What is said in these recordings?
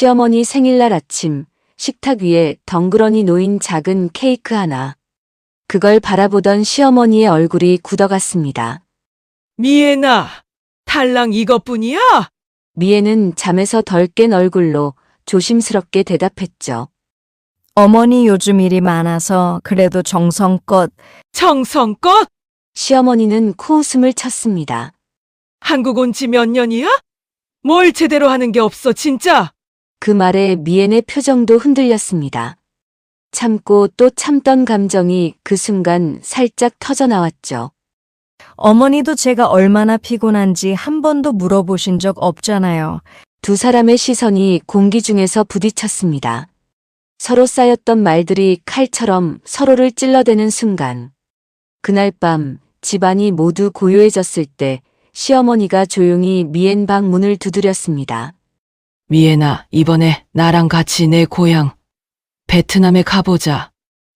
시어머니 생일날 아침 식탁 위에 덩그러니 놓인 작은 케이크 하나. 그걸 바라보던 시어머니의 얼굴이 굳어갔습니다. 미애나, 달랑 이것뿐이야? 미애는 잠에서 덜 깬 얼굴로 조심스럽게 대답했죠. 어머니 요즘 일이 많아서 그래도 정성껏. 정성껏? 시어머니는 코웃음을 쳤습니다. 한국 온 지 몇 년이야? 뭘 제대로 하는 게 없어, 진짜. 그 말에 미엔의 표정도 흔들렸습니다. 참고 또 참던 감정이 그 순간 살짝 터져나왔죠. 어머니도 제가 얼마나 피곤한지 한 번도 물어보신 적 없잖아요. 두 사람의 시선이 공기 중에서 부딪혔습니다. 서로 쌓였던 말들이 칼처럼 서로를 찔러대는 순간. 그날 밤 집안이 모두 고요해졌을 때 시어머니가 조용히 미엔 방 문을 두드렸습니다. 미애나, 이번에 나랑 같이 내 고향 베트남에 가보자.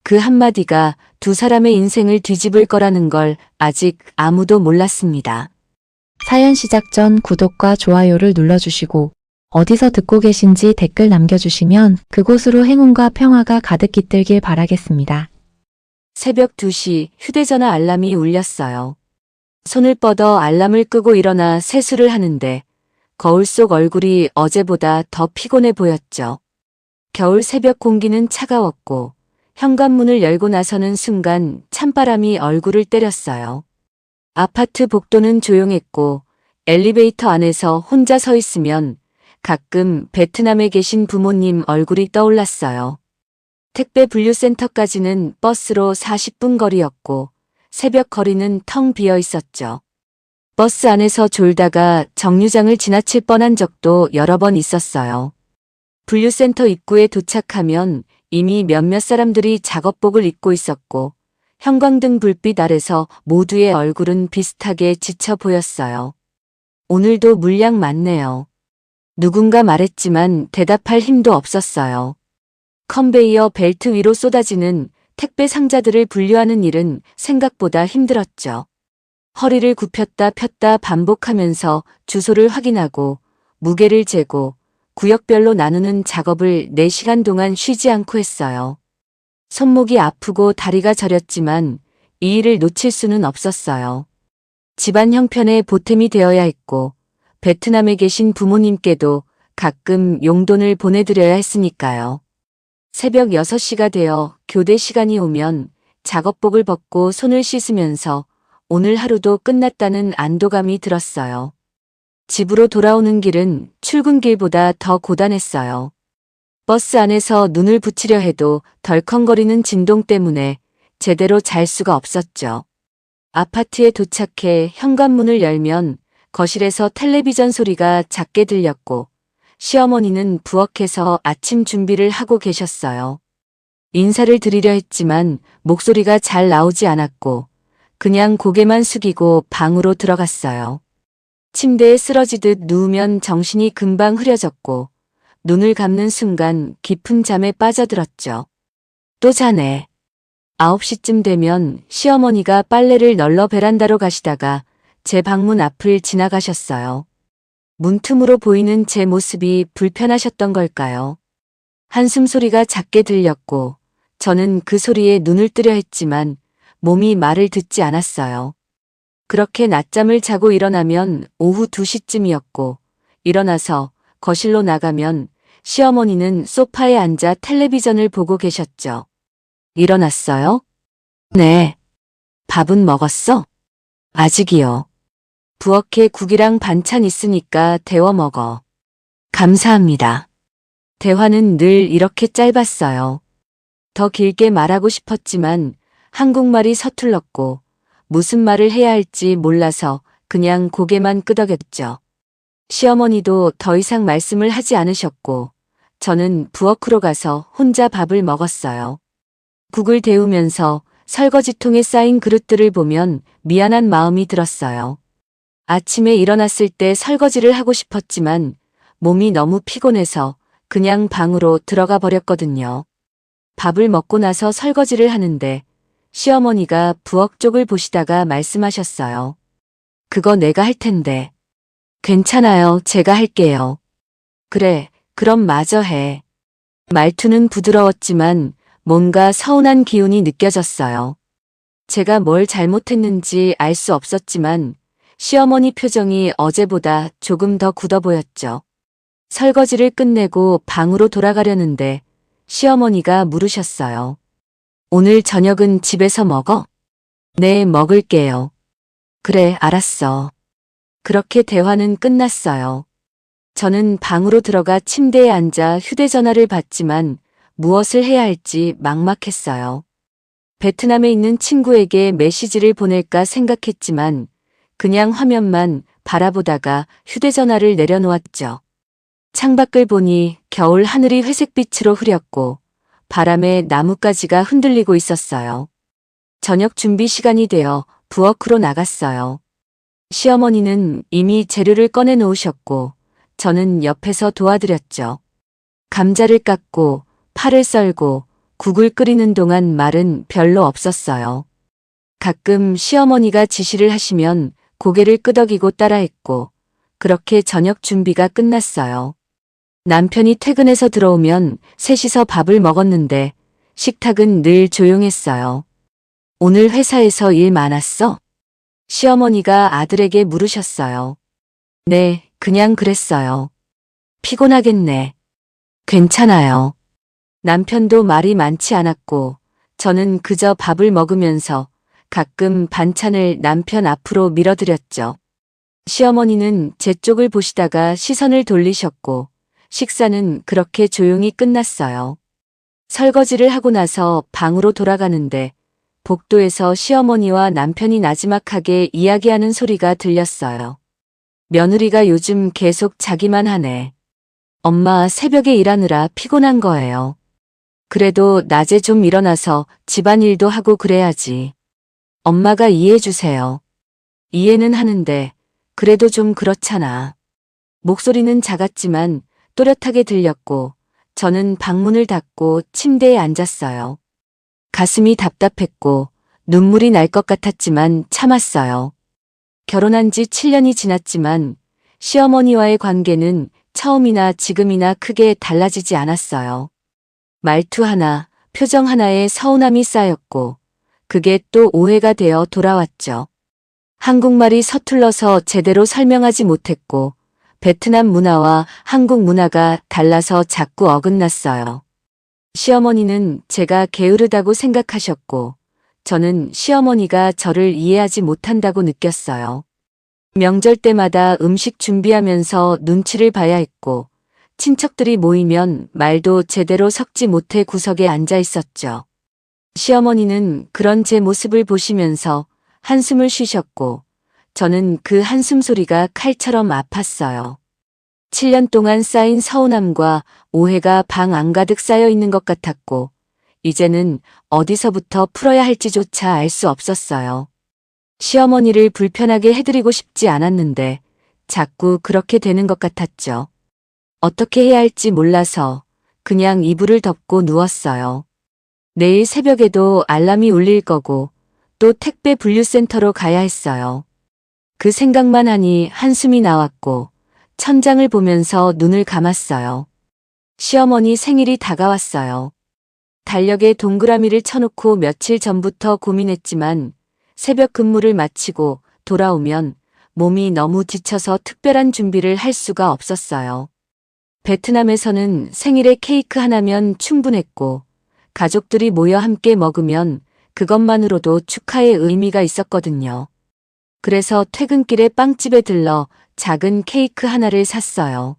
그 한마디가 두 사람의 인생을 뒤집을 거라는 걸 아직 아무도 몰랐습니다. 사연 시작 전 구독과 좋아요를 눌러주시고 어디서 듣고 계신지 댓글 남겨주시면 그곳으로 행운과 평화가 가득 깃들길 바라겠습니다. 새벽 2시 휴대전화 알람이 울렸어요. 손을 뻗어 알람을 끄고 일어나 세수를 하는데 거울 속 얼굴이 어제보다 더 피곤해 보였죠. 겨울 새벽 공기는 차가웠고 현관문을 열고 나서는 순간 찬바람이 얼굴을 때렸어요. 아파트 복도는 조용했고 엘리베이터 안에서 혼자 서 있으면 가끔 베트남에 계신 부모님 얼굴이 떠올랐어요. 택배 분류센터까지는 버스로 40분 거리였고 새벽 거리는 텅 비어 있었죠. 버스 안에서 졸다가 정류장을 지나칠 뻔한 적도 여러 번 있었어요. 분류센터 입구에 도착하면 이미 몇몇 사람들이 작업복을 입고 있었고 형광등 불빛 아래서 모두의 얼굴은 비슷하게 지쳐 보였어요. 오늘도 물량 많네요. 누군가 말했지만 대답할 힘도 없었어요. 컨베이어 벨트 위로 쏟아지는 택배 상자들을 분류하는 일은 생각보다 힘들었죠. 허리를 굽혔다 폈다 반복하면서 주소를 확인하고 무게를 재고 구역별로 나누는 작업을 4시간 동안 쉬지 않고 했어요. 손목이 아프고 다리가 저렸지만 이 일을 놓칠 수는 없었어요. 집안 형편에 보탬이 되어야 했고 베트남에 계신 부모님께도 가끔 용돈을 보내드려야 했으니까요. 새벽 6시가 되어 교대 시간이 오면 작업복을 벗고 손을 씻으면서 오늘 하루도 끝났다는 안도감이 들었어요. 집으로 돌아오는 길은 출근길보다 더 고단했어요. 버스 안에서 눈을 붙이려 해도 덜컹거리는 진동 때문에 제대로 잘 수가 없었죠. 아파트에 도착해 현관문을 열면 거실에서 텔레비전 소리가 작게 들렸고 시어머니는 부엌에서 아침 준비를 하고 계셨어요. 인사를 드리려 했지만 목소리가 잘 나오지 않았고 그냥 고개만 숙이고 방으로 들어갔어요. 침대에 쓰러지듯 누우면 정신이 금방 흐려졌고 눈을 감는 순간 깊은 잠에 빠져들었죠. 또 자네. 9시쯤 되면 시어머니가 빨래를 널러 베란다로 가시다가 제 방문 앞을 지나가셨어요. 문틈으로 보이는 제 모습이 불편하셨던 걸까요? 한숨 소리가 작게 들렸고 저는 그 소리에 눈을 뜨려 했지만 몸이 말을 듣지 않았어요. 그렇게 낮잠을 자고 일어나면 오후 2시쯤이었고 일어나서 거실로 나가면 시어머니는 소파에 앉아 텔레비전을 보고 계셨죠. 일어났어요? 네. 밥은 먹었어? 아직이요. 부엌에 국이랑 반찬 있으니까 데워 먹어. 감사합니다. 대화는 늘 이렇게 짧았어요. 더 길게 말하고 싶었지만 한국말이 서툴렀고 무슨 말을 해야 할지 몰라서 그냥 고개만 끄덕였죠. 시어머니도 더 이상 말씀을 하지 않으셨고 저는 부엌으로 가서 혼자 밥을 먹었어요. 국을 데우면서 설거지통에 쌓인 그릇들을 보면 미안한 마음이 들었어요. 아침에 일어났을 때 설거지를 하고 싶었지만 몸이 너무 피곤해서 그냥 방으로 들어가 버렸거든요. 밥을 먹고 나서 설거지를 하는데 시어머니가 부엌 쪽을 보시다가 말씀하셨어요. 그거 내가 할 텐데. 괜찮아요. 제가 할게요. 그래, 그럼 마저 해. 말투는 부드러웠지만 뭔가 서운한 기운이 느껴졌어요. 제가 뭘 잘못했는지 알 수 없었지만 시어머니 표정이 어제보다 조금 더 굳어 보였죠. 설거지를 끝내고 방으로 돌아가려는데 시어머니가 물으셨어요. 오늘 저녁은 집에서 먹어? 네, 먹을게요. 그래, 알았어. 그렇게 대화는 끝났어요. 저는 방으로 들어가 침대에 앉아 휴대전화를 봤지만 무엇을 해야 할지 막막했어요. 베트남에 있는 친구에게 메시지를 보낼까 생각했지만 그냥 화면만 바라보다가 휴대전화를 내려놓았죠. 창밖을 보니 겨울 하늘이 회색빛으로 흐렸고 바람에 나뭇가지가 흔들리고 있었어요. 저녁 준비 시간이 되어 부엌으로 나갔어요. 시어머니는 이미 재료를 꺼내 놓으셨고 저는 옆에서 도와드렸죠. 감자를 깎고 파를 썰고 국을 끓이는 동안 말은 별로 없었어요. 가끔 시어머니가 지시를 하시면 고개를 끄덕이고 따라했고 그렇게 저녁 준비가 끝났어요. 남편이 퇴근해서 들어오면 셋이서 밥을 먹었는데 식탁은 늘 조용했어요. 오늘 회사에서 일 많았어? 시어머니가 아들에게 물으셨어요. 네, 그냥 그랬어요. 피곤하겠네. 괜찮아요. 남편도 말이 많지 않았고 저는 그저 밥을 먹으면서 가끔 반찬을 남편 앞으로 밀어드렸죠. 시어머니는 제 쪽을 보시다가 시선을 돌리셨고 식사는 그렇게 조용히 끝났어요. 설거지를 하고 나서 방으로 돌아가는데 복도에서 시어머니와 남편이 나지막하게 이야기하는 소리가 들렸어요. 며느리가 요즘 계속 자기만 하네. 엄마 새벽에 일하느라 피곤한 거예요. 그래도 낮에 좀 일어나서 집안일도 하고 그래야지. 엄마가 이해해 주세요. 이해는 하는데 그래도 좀 그렇잖아. 목소리는 작았지만 또렷하게 들렸고 저는 방문을 닫고 침대에 앉았어요. 가슴이 답답했고 눈물이 날 것 같았지만 참았어요. 결혼한 지 7년이 지났지만 시어머니와의 관계는 처음이나 지금이나 크게 달라지지 않았어요. 말투 하나, 표정 하나에 서운함이 쌓였고 그게 또 오해가 되어 돌아왔죠. 한국말이 서툴러서 제대로 설명하지 못했고 베트남 문화와 한국 문화가 달라서 자꾸 어긋났어요. 시어머니는 제가 게으르다고 생각하셨고 저는 시어머니가 저를 이해하지 못한다고 느꼈어요. 명절 때마다 음식 준비하면서 눈치를 봐야 했고 친척들이 모이면 말도 제대로 섞지 못해 구석에 앉아 있었죠. 시어머니는 그런 제 모습을 보시면서 한숨을 쉬셨고 저는 그 한숨 소리가 칼처럼 아팠어요. 7년 동안 쌓인 서운함과 오해가 방 안가득 쌓여 있는 것 같았고 이제는 어디서부터 풀어야 할지조차 알 수 없었어요. 시어머니를 불편하게 해드리고 싶지 않았는데 자꾸 그렇게 되는 것 같았죠. 어떻게 해야 할지 몰라서 그냥 이불을 덮고 누웠어요. 내일 새벽에도 알람이 울릴 거고 또 택배 분류센터로 가야 했어요. 그 생각만 하니 한숨이 나왔고 천장을 보면서 눈을 감았어요. 시어머니 생일이 다가왔어요. 달력에 동그라미를 쳐놓고 며칠 전부터 고민했지만 새벽 근무를 마치고 돌아오면 몸이 너무 지쳐서 특별한 준비를 할 수가 없었어요. 베트남에서는 생일에 케이크 하나면 충분했고 가족들이 모여 함께 먹으면 그것만으로도 축하의 의미가 있었거든요. 그래서 퇴근길에 빵집에 들러 작은 케이크 하나를 샀어요.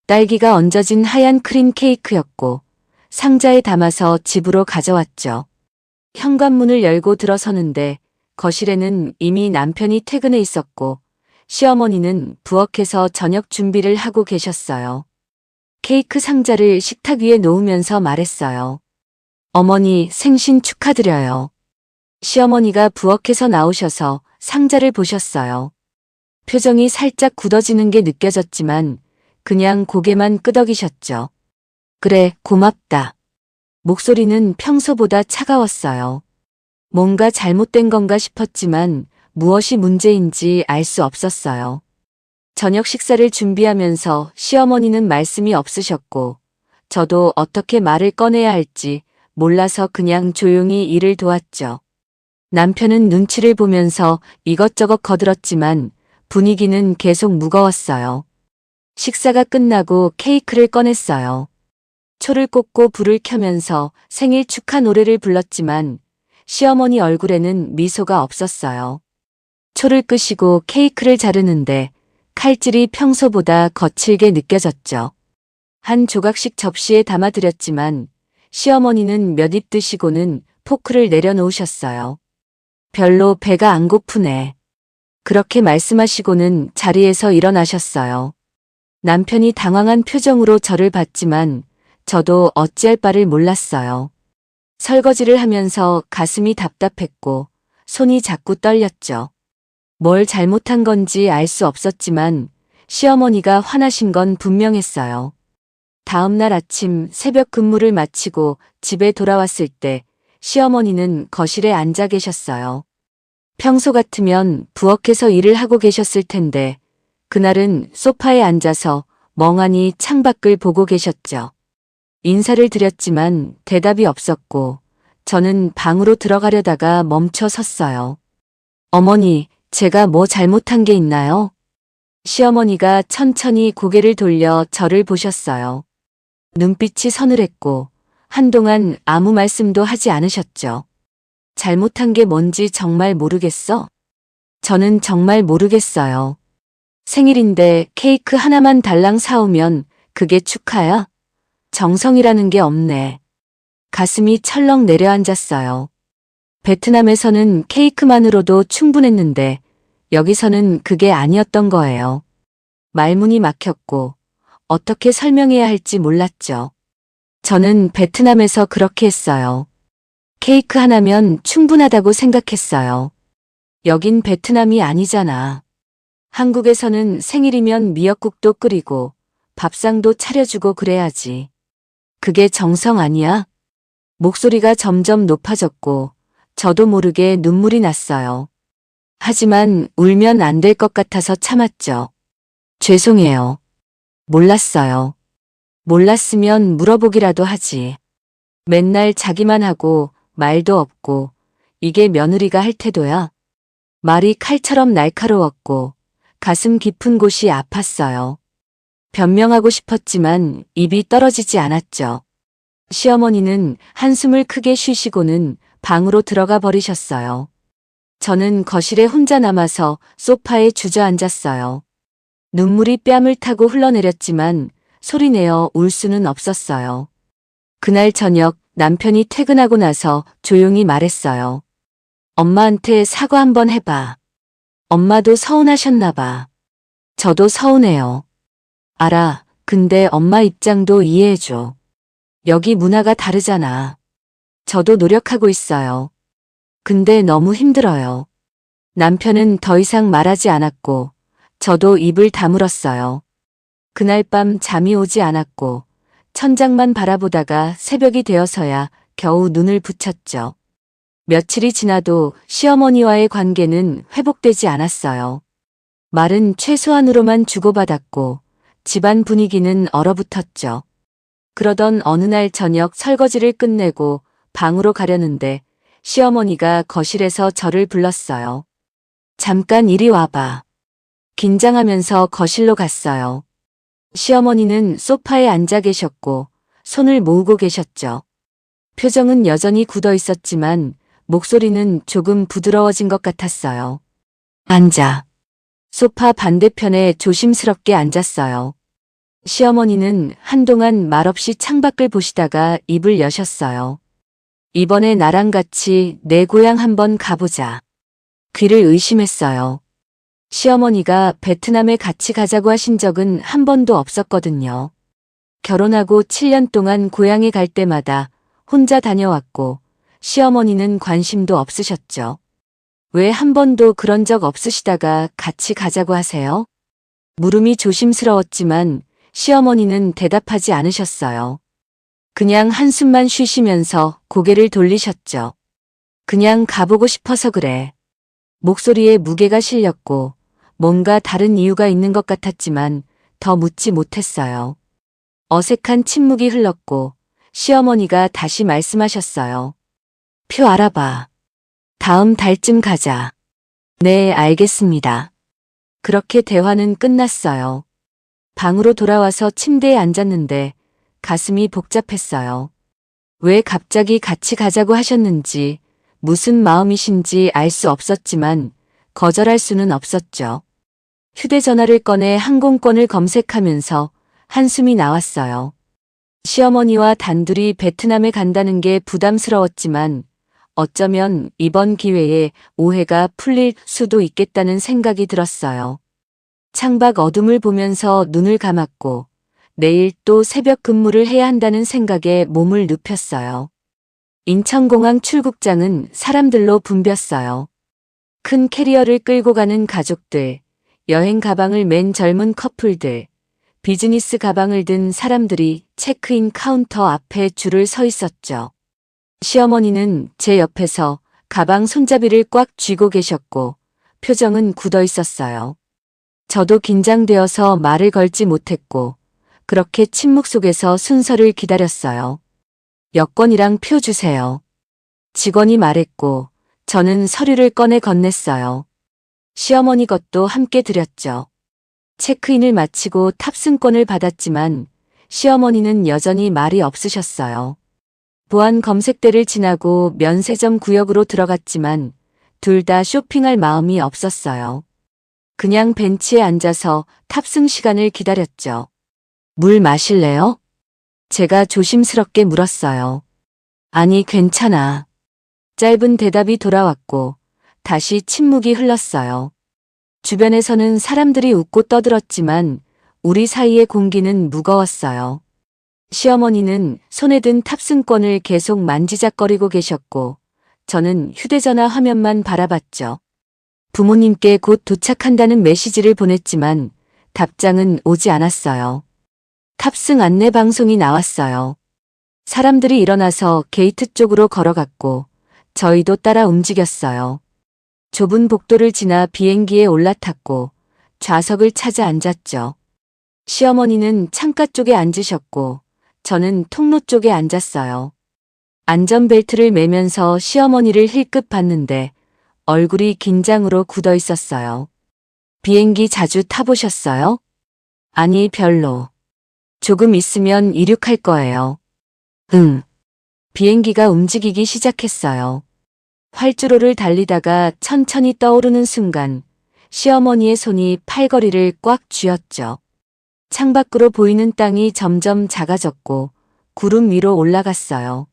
딸기가 얹어진 하얀 크림 케이크였고 상자에 담아서 집으로 가져왔죠. 현관문을 열고 들어서는데 거실에는 이미 남편이 퇴근해 있었고 시어머니는 부엌에서 저녁 준비를 하고 계셨어요. 케이크 상자를 식탁 위에 놓으면서 말했어요. 어머니 생신 축하드려요. 시어머니가 부엌에서 나오셔서 상자를 보셨어요. 표정이 살짝 굳어지는 게 느껴졌지만 그냥 고개만 끄덕이셨죠. 그래, 고맙다. 목소리는 평소보다 차가웠어요. 뭔가 잘못된 건가 싶었지만 무엇이 문제인지 알 수 없었어요. 저녁 식사를 준비하면서 시어머니는 말씀이 없으셨고, 저도 어떻게 말을 꺼내야 할지 몰라서 그냥 조용히 일을 도왔죠. 남편은 눈치를 보면서 이것저것 거들었지만 분위기는 계속 무거웠어요. 식사가 끝나고 케이크를 꺼냈어요. 초를 꽂고 불을 켜면서 생일 축하 노래를 불렀지만 시어머니 얼굴에는 미소가 없었어요. 초를 끄시고 케이크를 자르는데 칼질이 평소보다 거칠게 느껴졌죠. 한 조각씩 접시에 담아드렸지만 시어머니는 몇 입 드시고는 포크를 내려놓으셨어요. 별로 배가 안 고프네. 그렇게 말씀하시고는 자리에서 일어나셨어요. 남편이 당황한 표정으로 저를 봤지만 저도 어찌할 바를 몰랐어요. 설거지를 하면서 가슴이 답답했고 손이 자꾸 떨렸죠. 뭘 잘못한 건지 알 수 없었지만 시어머니가 화나신 건 분명했어요. 다음 날 아침 새벽 근무를 마치고 집에 돌아왔을 때 시어머니는 거실에 앉아 계셨어요. 평소 같으면 부엌에서 일을 하고 계셨을 텐데 그날은 소파에 앉아서 멍하니 창밖을 보고 계셨죠. 인사를 드렸지만 대답이 없었고 저는 방으로 들어가려다가 멈춰 섰어요. 어머니, 제가 뭐 잘못한 게 있나요? 시어머니가 천천히 고개를 돌려 저를 보셨어요. 눈빛이 서늘했고 한동안 아무 말씀도 하지 않으셨죠. 잘못한 게 뭔지 정말 모르겠어? 저는 정말 모르겠어요. 생일인데 케이크 하나만 달랑 사오면 그게 축하야? 정성이라는 게 없네. 가슴이 철렁 내려앉았어요. 베트남에서는 케이크만으로도 충분했는데 여기서는 그게 아니었던 거예요. 말문이 막혔고 어떻게 설명해야 할지 몰랐죠. 저는 베트남에서 그렇게 했어요. 케이크 하나면 충분하다고 생각했어요. 여긴 베트남이 아니잖아. 한국에서는 생일이면 미역국도 끓이고 밥상도 차려주고 그래야지. 그게 정성 아니야? 목소리가 점점 높아졌고 저도 모르게 눈물이 났어요. 하지만 울면 안 될 것 같아서 참았죠. 죄송해요. 몰랐어요. 몰랐으면 물어보기라도 하지. 맨날 자기만 하고 말도 없고 이게 며느리가 할 태도야? 말이 칼처럼 날카로웠고 가슴 깊은 곳이 아팠어요. 변명하고 싶었지만 입이 떨어지지 않았죠. 시어머니는 한숨을 크게 쉬시고는 방으로 들어가 버리셨어요. 저는 거실에 혼자 남아서 소파에 주저앉았어요. 눈물이 뺨을 타고 흘러내렸지만 소리내어 울 수는 없었어요. 그날 저녁 남편이 퇴근하고 나서 조용히 말했어요. 엄마한테 사과 한번 해봐. 엄마도 서운하셨나 봐. 저도 서운해요. 알아. 근데 엄마 입장도 이해해줘. 여기 문화가 다르잖아. 저도 노력하고 있어요. 근데 너무 힘들어요. 남편은 더 이상 말하지 않았고 저도 입을 다물었어요. 그날 밤 잠이 오지 않았고 천장만 바라보다가 새벽이 되어서야 겨우 눈을 붙였죠. 며칠이 지나도 시어머니와의 관계는 회복되지 않았어요. 말은 최소한으로만 주고받았고 집안 분위기는 얼어붙었죠. 그러던 어느 날 저녁 설거지를 끝내고 방으로 가려는데 시어머니가 거실에서 저를 불렀어요. 잠깐 이리 와봐. 긴장하면서 거실로 갔어요. 시어머니는 소파에 앉아 계셨고 손을 모으고 계셨죠. 표정은 여전히 굳어 있었지만 목소리는 조금 부드러워진 것 같았어요. 앉아. 소파 반대편에 조심스럽게 앉았어요. 시어머니는 한동안 말없이 창밖을 보시다가 입을 여셨어요. 이번에 나랑 같이 내 고향 한번 가보자. 귀를 의심했어요. 시어머니가 베트남에 같이 가자고 하신 적은 한 번도 없었거든요. 결혼하고 7년 동안 고향에 갈 때마다 혼자 다녀왔고 시어머니는 관심도 없으셨죠. 왜 한 번도 그런 적 없으시다가 같이 가자고 하세요? 물음이 조심스러웠지만 시어머니는 대답하지 않으셨어요. 그냥 한숨만 쉬시면서 고개를 돌리셨죠. 그냥 가보고 싶어서 그래. 목소리에 무게가 실렸고 뭔가 다른 이유가 있는 것 같았지만 더 묻지 못했어요. 어색한 침묵이 흘렀고 시어머니가 다시 말씀하셨어요. 표 알아봐. 다음 달쯤 가자. 네, 알겠습니다. 그렇게 대화는 끝났어요. 방으로 돌아와서 침대에 앉았는데 가슴이 복잡했어요. 왜 갑자기 같이 가자고 하셨는지, 무슨 마음이신지 알 수 없었지만 거절할 수는 없었죠. 휴대전화를 꺼내 항공권을 검색하면서 한숨이 나왔어요. 시어머니와 단둘이 베트남에 간다는 게 부담스러웠지만 어쩌면 이번 기회에 오해가 풀릴 수도 있겠다는 생각이 들었어요. 창밖 어둠을 보면서 눈을 감았고 내일 또 새벽 근무를 해야 한다는 생각에 몸을 눕혔어요. 인천공항 출국장은 사람들로 붐볐어요. 큰 캐리어를 끌고 가는 가족들, 여행 가방을 맨 젊은 커플들, 비즈니스 가방을 든 사람들이 체크인 카운터 앞에 줄을 서 있었죠. 시어머니는 제 옆에서 가방 손잡이를 꽉 쥐고 계셨고 표정은 굳어 있었어요. 저도 긴장되어서 말을 걸지 못했고 그렇게 침묵 속에서 순서를 기다렸어요. 여권이랑 표 주세요. 직원이 말했고 저는 서류를 꺼내 건넸어요. 시어머니 것도 함께 드렸죠. 체크인을 마치고 탑승권을 받았지만 시어머니는 여전히 말이 없으셨어요. 보안 검색대를 지나고 면세점 구역으로 들어갔지만 둘 다 쇼핑할 마음이 없었어요. 그냥 벤치에 앉아서 탑승 시간을 기다렸죠. 물 마실래요? 제가 조심스럽게 물었어요. 아니, 괜찮아. 짧은 대답이 돌아왔고 다시 침묵이 흘렀어요. 주변에서는 사람들이 웃고 떠들었지만 우리 사이의 공기는 무거웠어요. 시어머니는 손에 든 탑승권을 계속 만지작거리고 계셨고 저는 휴대전화 화면만 바라봤죠. 부모님께 곧 도착한다는 메시지를 보냈지만 답장은 오지 않았어요. 탑승 안내 방송이 나왔어요. 사람들이 일어나서 게이트 쪽으로 걸어갔고 저희도 따라 움직였어요. 좁은 복도를 지나 비행기에 올라탔고 좌석을 찾아 앉았죠. 시어머니는 창가 쪽에 앉으셨고 저는 통로 쪽에 앉았어요. 안전벨트를 매면서 시어머니를 힐끗 봤는데 얼굴이 긴장으로 굳어 있었어요. 비행기 자주 타보셨어요? 아니, 별로. 조금 있으면 이륙할 거예요. 응. 비행기가 움직이기 시작했어요. 활주로를 달리다가 천천히 떠오르는 순간 시어머니의 손이 팔걸이를 꽉 쥐었죠. 창밖으로 보이는 땅이 점점 작아졌고 구름 위로 올라갔어요.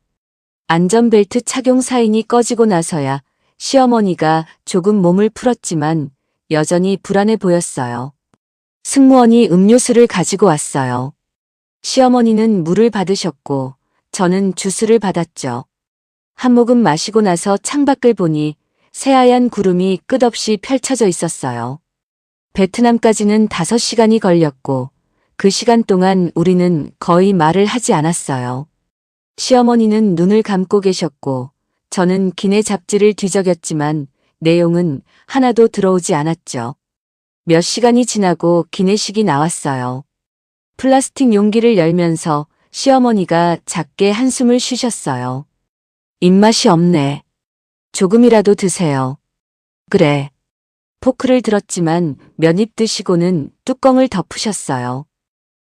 안전벨트 착용 사인이 꺼지고 나서야 시어머니가 조금 몸을 풀었지만 여전히 불안해 보였어요. 승무원이 음료수를 가지고 왔어요. 시어머니는 물을 받으셨고 저는 주스를 받았죠. 한 모금 마시고 나서 창밖을 보니 새하얀 구름이 끝없이 펼쳐져 있었어요. 베트남까지는 5시간이 걸렸고 그 시간 동안 우리는 거의 말을 하지 않았어요. 시어머니는 눈을 감고 계셨고 저는 기내 잡지를 뒤적였지만 내용은 하나도 들어오지 않았죠. 몇 시간이 지나고 기내식이 나왔어요. 플라스틱 용기를 열면서 시어머니가 작게 한숨을 쉬셨어요. 입맛이 없네. 조금이라도 드세요. 그래. 포크를 들었지만 몇 입 드시고는 뚜껑을 덮으셨어요.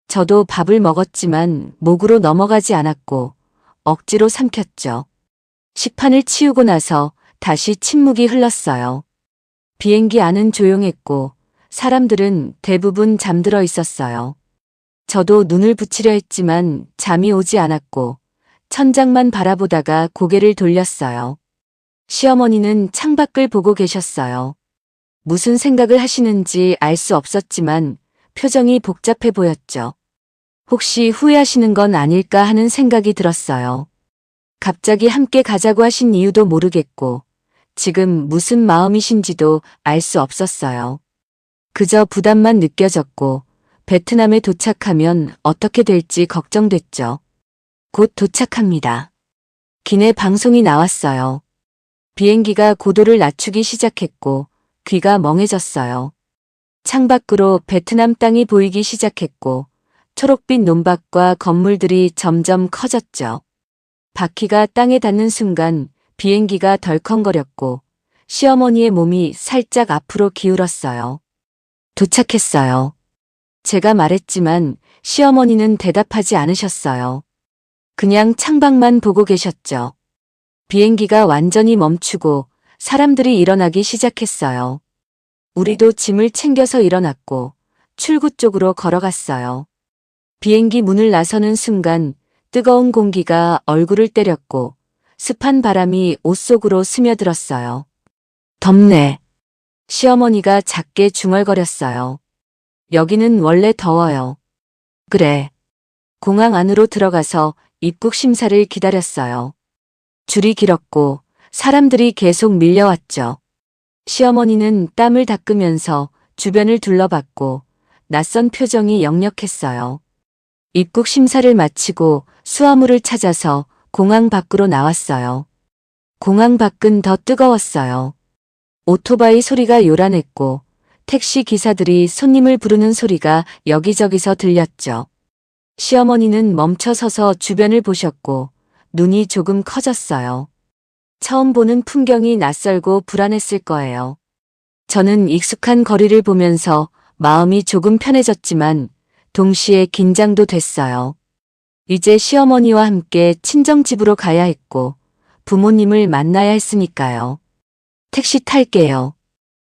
저도 밥을 먹었지만 목으로 넘어가지 않았고 억지로 삼켰죠. 식판을 치우고 나서 다시 침묵이 흘렀어요. 비행기 안은 조용했고 사람들은 대부분 잠들어 있었어요. 저도 눈을 붙이려 했지만 잠이 오지 않았고 천장만 바라보다가 고개를 돌렸어요. 시어머니는 창밖을 보고 계셨어요. 무슨 생각을 하시는지 알 수 없었지만 표정이 복잡해 보였죠. 혹시 후회하시는 건 아닐까 하는 생각이 들었어요. 갑자기 함께 가자고 하신 이유도 모르겠고 지금 무슨 마음이신지도 알 수 없었어요. 그저 부담만 느껴졌고 베트남에 도착하면 어떻게 될지 걱정됐죠. 곧 도착합니다. 기내 방송이 나왔어요. 비행기가 고도를 낮추기 시작했고 귀가 멍해졌어요. 창밖으로 베트남 땅이 보이기 시작했고 초록빛 논밭과 건물들이 점점 커졌죠. 바퀴가 땅에 닿는 순간 비행기가 덜컹거렸고 시어머니의 몸이 살짝 앞으로 기울었어요. 도착했어요. 제가 말했지만 시어머니는 대답하지 않으셨어요. 그냥 창밖만 보고 계셨죠. 비행기가 완전히 멈추고 사람들이 일어나기 시작했어요. 우리도 짐을 챙겨서 일어났고 출구 쪽으로 걸어갔어요. 비행기 문을 나서는 순간 뜨거운 공기가 얼굴을 때렸고 습한 바람이 옷 속으로 스며들었어요. 덥네. 시어머니가 작게 중얼거렸어요. 여기는 원래 더워요. 그래. 공항 안으로 들어가서 입국 심사를 기다렸어요. 줄이 길었고 사람들이 계속 밀려왔죠. 시어머니는 땀을 닦으면서 주변을 둘러봤고 낯선 표정이 역력했어요. 입국 심사를 마치고 수화물을 찾아서 공항 밖으로 나왔어요. 공항 밖은 더 뜨거웠어요. 오토바이 소리가 요란했고 택시 기사들이 손님을 부르는 소리가 여기저기서 들렸죠. 시어머니는 멈춰서서 주변을 보셨고 눈이 조금 커졌어요. 처음 보는 풍경이 낯설고 불안했을 거예요. 저는 익숙한 거리를 보면서 마음이 조금 편해졌지만 동시에 긴장도 됐어요. 이제 시어머니와 함께 친정집으로 가야 했고 부모님을 만나야 했으니까요. 택시 탈게요.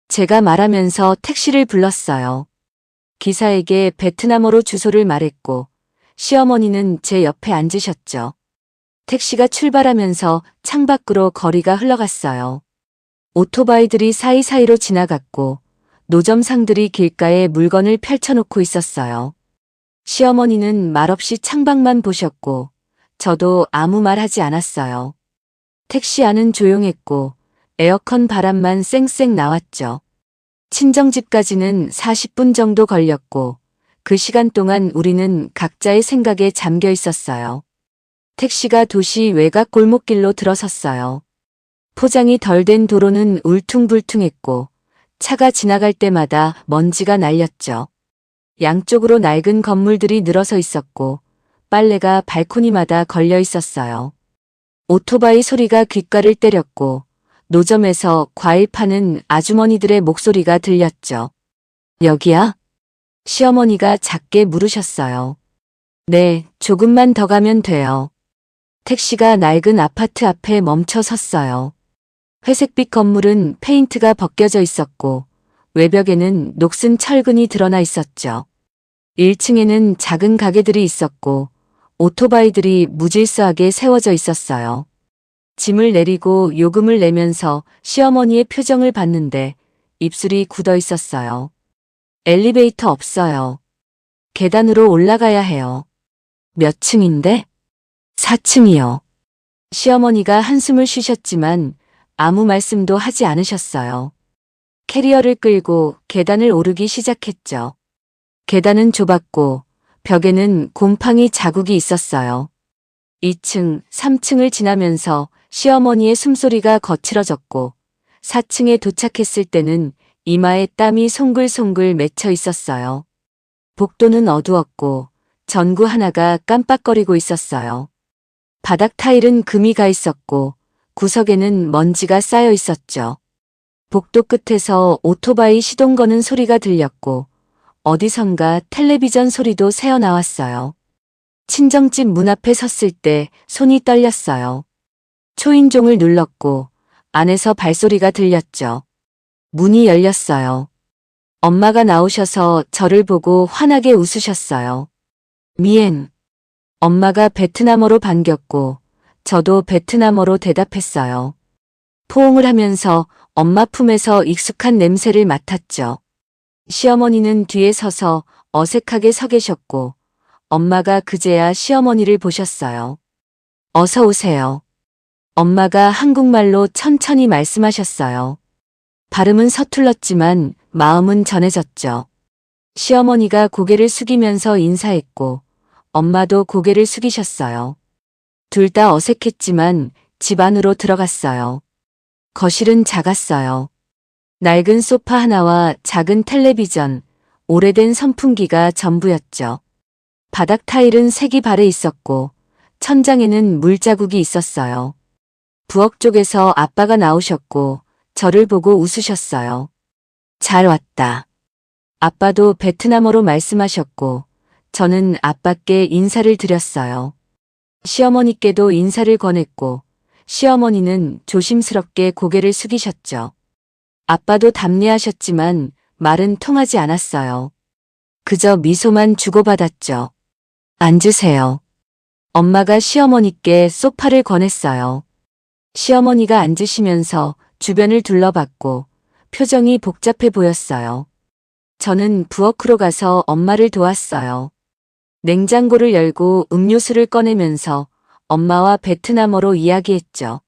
제가 말하면서 택시를 불렀어요. 기사에게 베트남어로 주소를 말했고 시어머니는 제 옆에 앉으셨죠. 택시가 출발하면서 창밖으로 거리가 흘러갔어요. 오토바이들이 사이사이로 지나갔고 노점상들이 길가에 물건을 펼쳐놓고 있었어요. 시어머니는 말없이 창밖만 보셨고 저도 아무 말 하지 않았어요. 택시 안은 조용했고 에어컨 바람만 쌩쌩 나왔죠. 친정집까지는 40분 정도 걸렸고 그 시간 동안 우리는 각자의 생각에 잠겨 있었어요. 택시가 도시 외곽 골목길로 들어섰어요. 포장이 덜 된 도로는 울퉁불퉁했고 차가 지나갈 때마다 먼지가 날렸죠. 양쪽으로 낡은 건물들이 늘어서 있었고 빨래가 발코니마다 걸려 있었어요. 오토바이 소리가 귓가를 때렸고 노점에서 과일 파는 아주머니들의 목소리가 들렸죠. 여기야? 시어머니가 작게 물으셨어요. 네, 조금만 더 가면 돼요. 택시가 낡은 아파트 앞에 멈춰 섰어요. 회색빛 건물은 페인트가 벗겨져 있었고 외벽에는 녹슨 철근이 드러나 있었죠. 1층에는 작은 가게들이 있었고 오토바이들이 무질서하게 세워져 있었어요. 짐을 내리고 요금을 내면서 시어머니의 표정을 봤는데 입술이 굳어 있었어요. 엘리베이터 없어요. 계단으로 올라가야 해요. 몇 층인데? 4층이요. 시어머니가 한숨을 쉬셨지만 아무 말씀도 하지 않으셨어요. 캐리어를 끌고 계단을 오르기 시작했죠. 계단은 좁았고 벽에는 곰팡이 자국이 있었어요. 2층, 3층을 지나면서 시어머니의 숨소리가 거칠어졌고 4층에 도착했을 때는 이마에 땀이 송글송글 맺혀 있었어요. 복도는 어두웠고 전구 하나가 깜빡거리고 있었어요. 바닥 타일은 금이 가 있었고 구석에는 먼지가 쌓여 있었죠. 복도 끝에서 오토바이 시동 거는 소리가 들렸고 어디선가 텔레비전 소리도 새어나왔어요. 친정집 문 앞에 섰을 때 손이 떨렸어요. 초인종을 눌렀고 안에서 발소리가 들렸죠. 문이 열렸어요. 엄마가 나오셔서 저를 보고 환하게 웃으셨어요. 미엔. 엄마가 베트남어로 반겼고 저도 베트남어로 대답했어요. 포옹을 하면서 엄마 품에서 익숙한 냄새를 맡았죠. 시어머니는 뒤에 서서 어색하게 서 계셨고 엄마가 그제야 시어머니를 보셨어요. 어서 오세요. 엄마가 한국말로 천천히 말씀하셨어요. 발음은 서툴렀지만 마음은 전해졌죠. 시어머니가 고개를 숙이면서 인사했고 엄마도 고개를 숙이셨어요. 둘 다 어색했지만 집 안으로 들어갔어요. 거실은 작았어요. 낡은 소파 하나와 작은 텔레비전, 오래된 선풍기가 전부였죠. 바닥 타일은 색이 바래 있었고 천장에는 물자국이 있었어요. 부엌 쪽에서 아빠가 나오셨고 저를 보고 웃으셨어요. 잘 왔다. 아빠도 베트남어로 말씀하셨고 저는 아빠께 인사를 드렸어요. 시어머니께도 인사를 권했고 시어머니는 조심스럽게 고개를 숙이셨죠. 아빠도 답례하셨지만 말은 통하지 않았어요. 그저 미소만 주고받았죠. 앉으세요. 엄마가 시어머니께 소파를 권했어요. 시어머니가 앉으시면서 주변을 둘러봤고 표정이 복잡해 보였어요. 저는 부엌으로 가서 엄마를 도왔어요. 냉장고를 열고 음료수를 꺼내면서 엄마와 베트남어로 이야기했죠.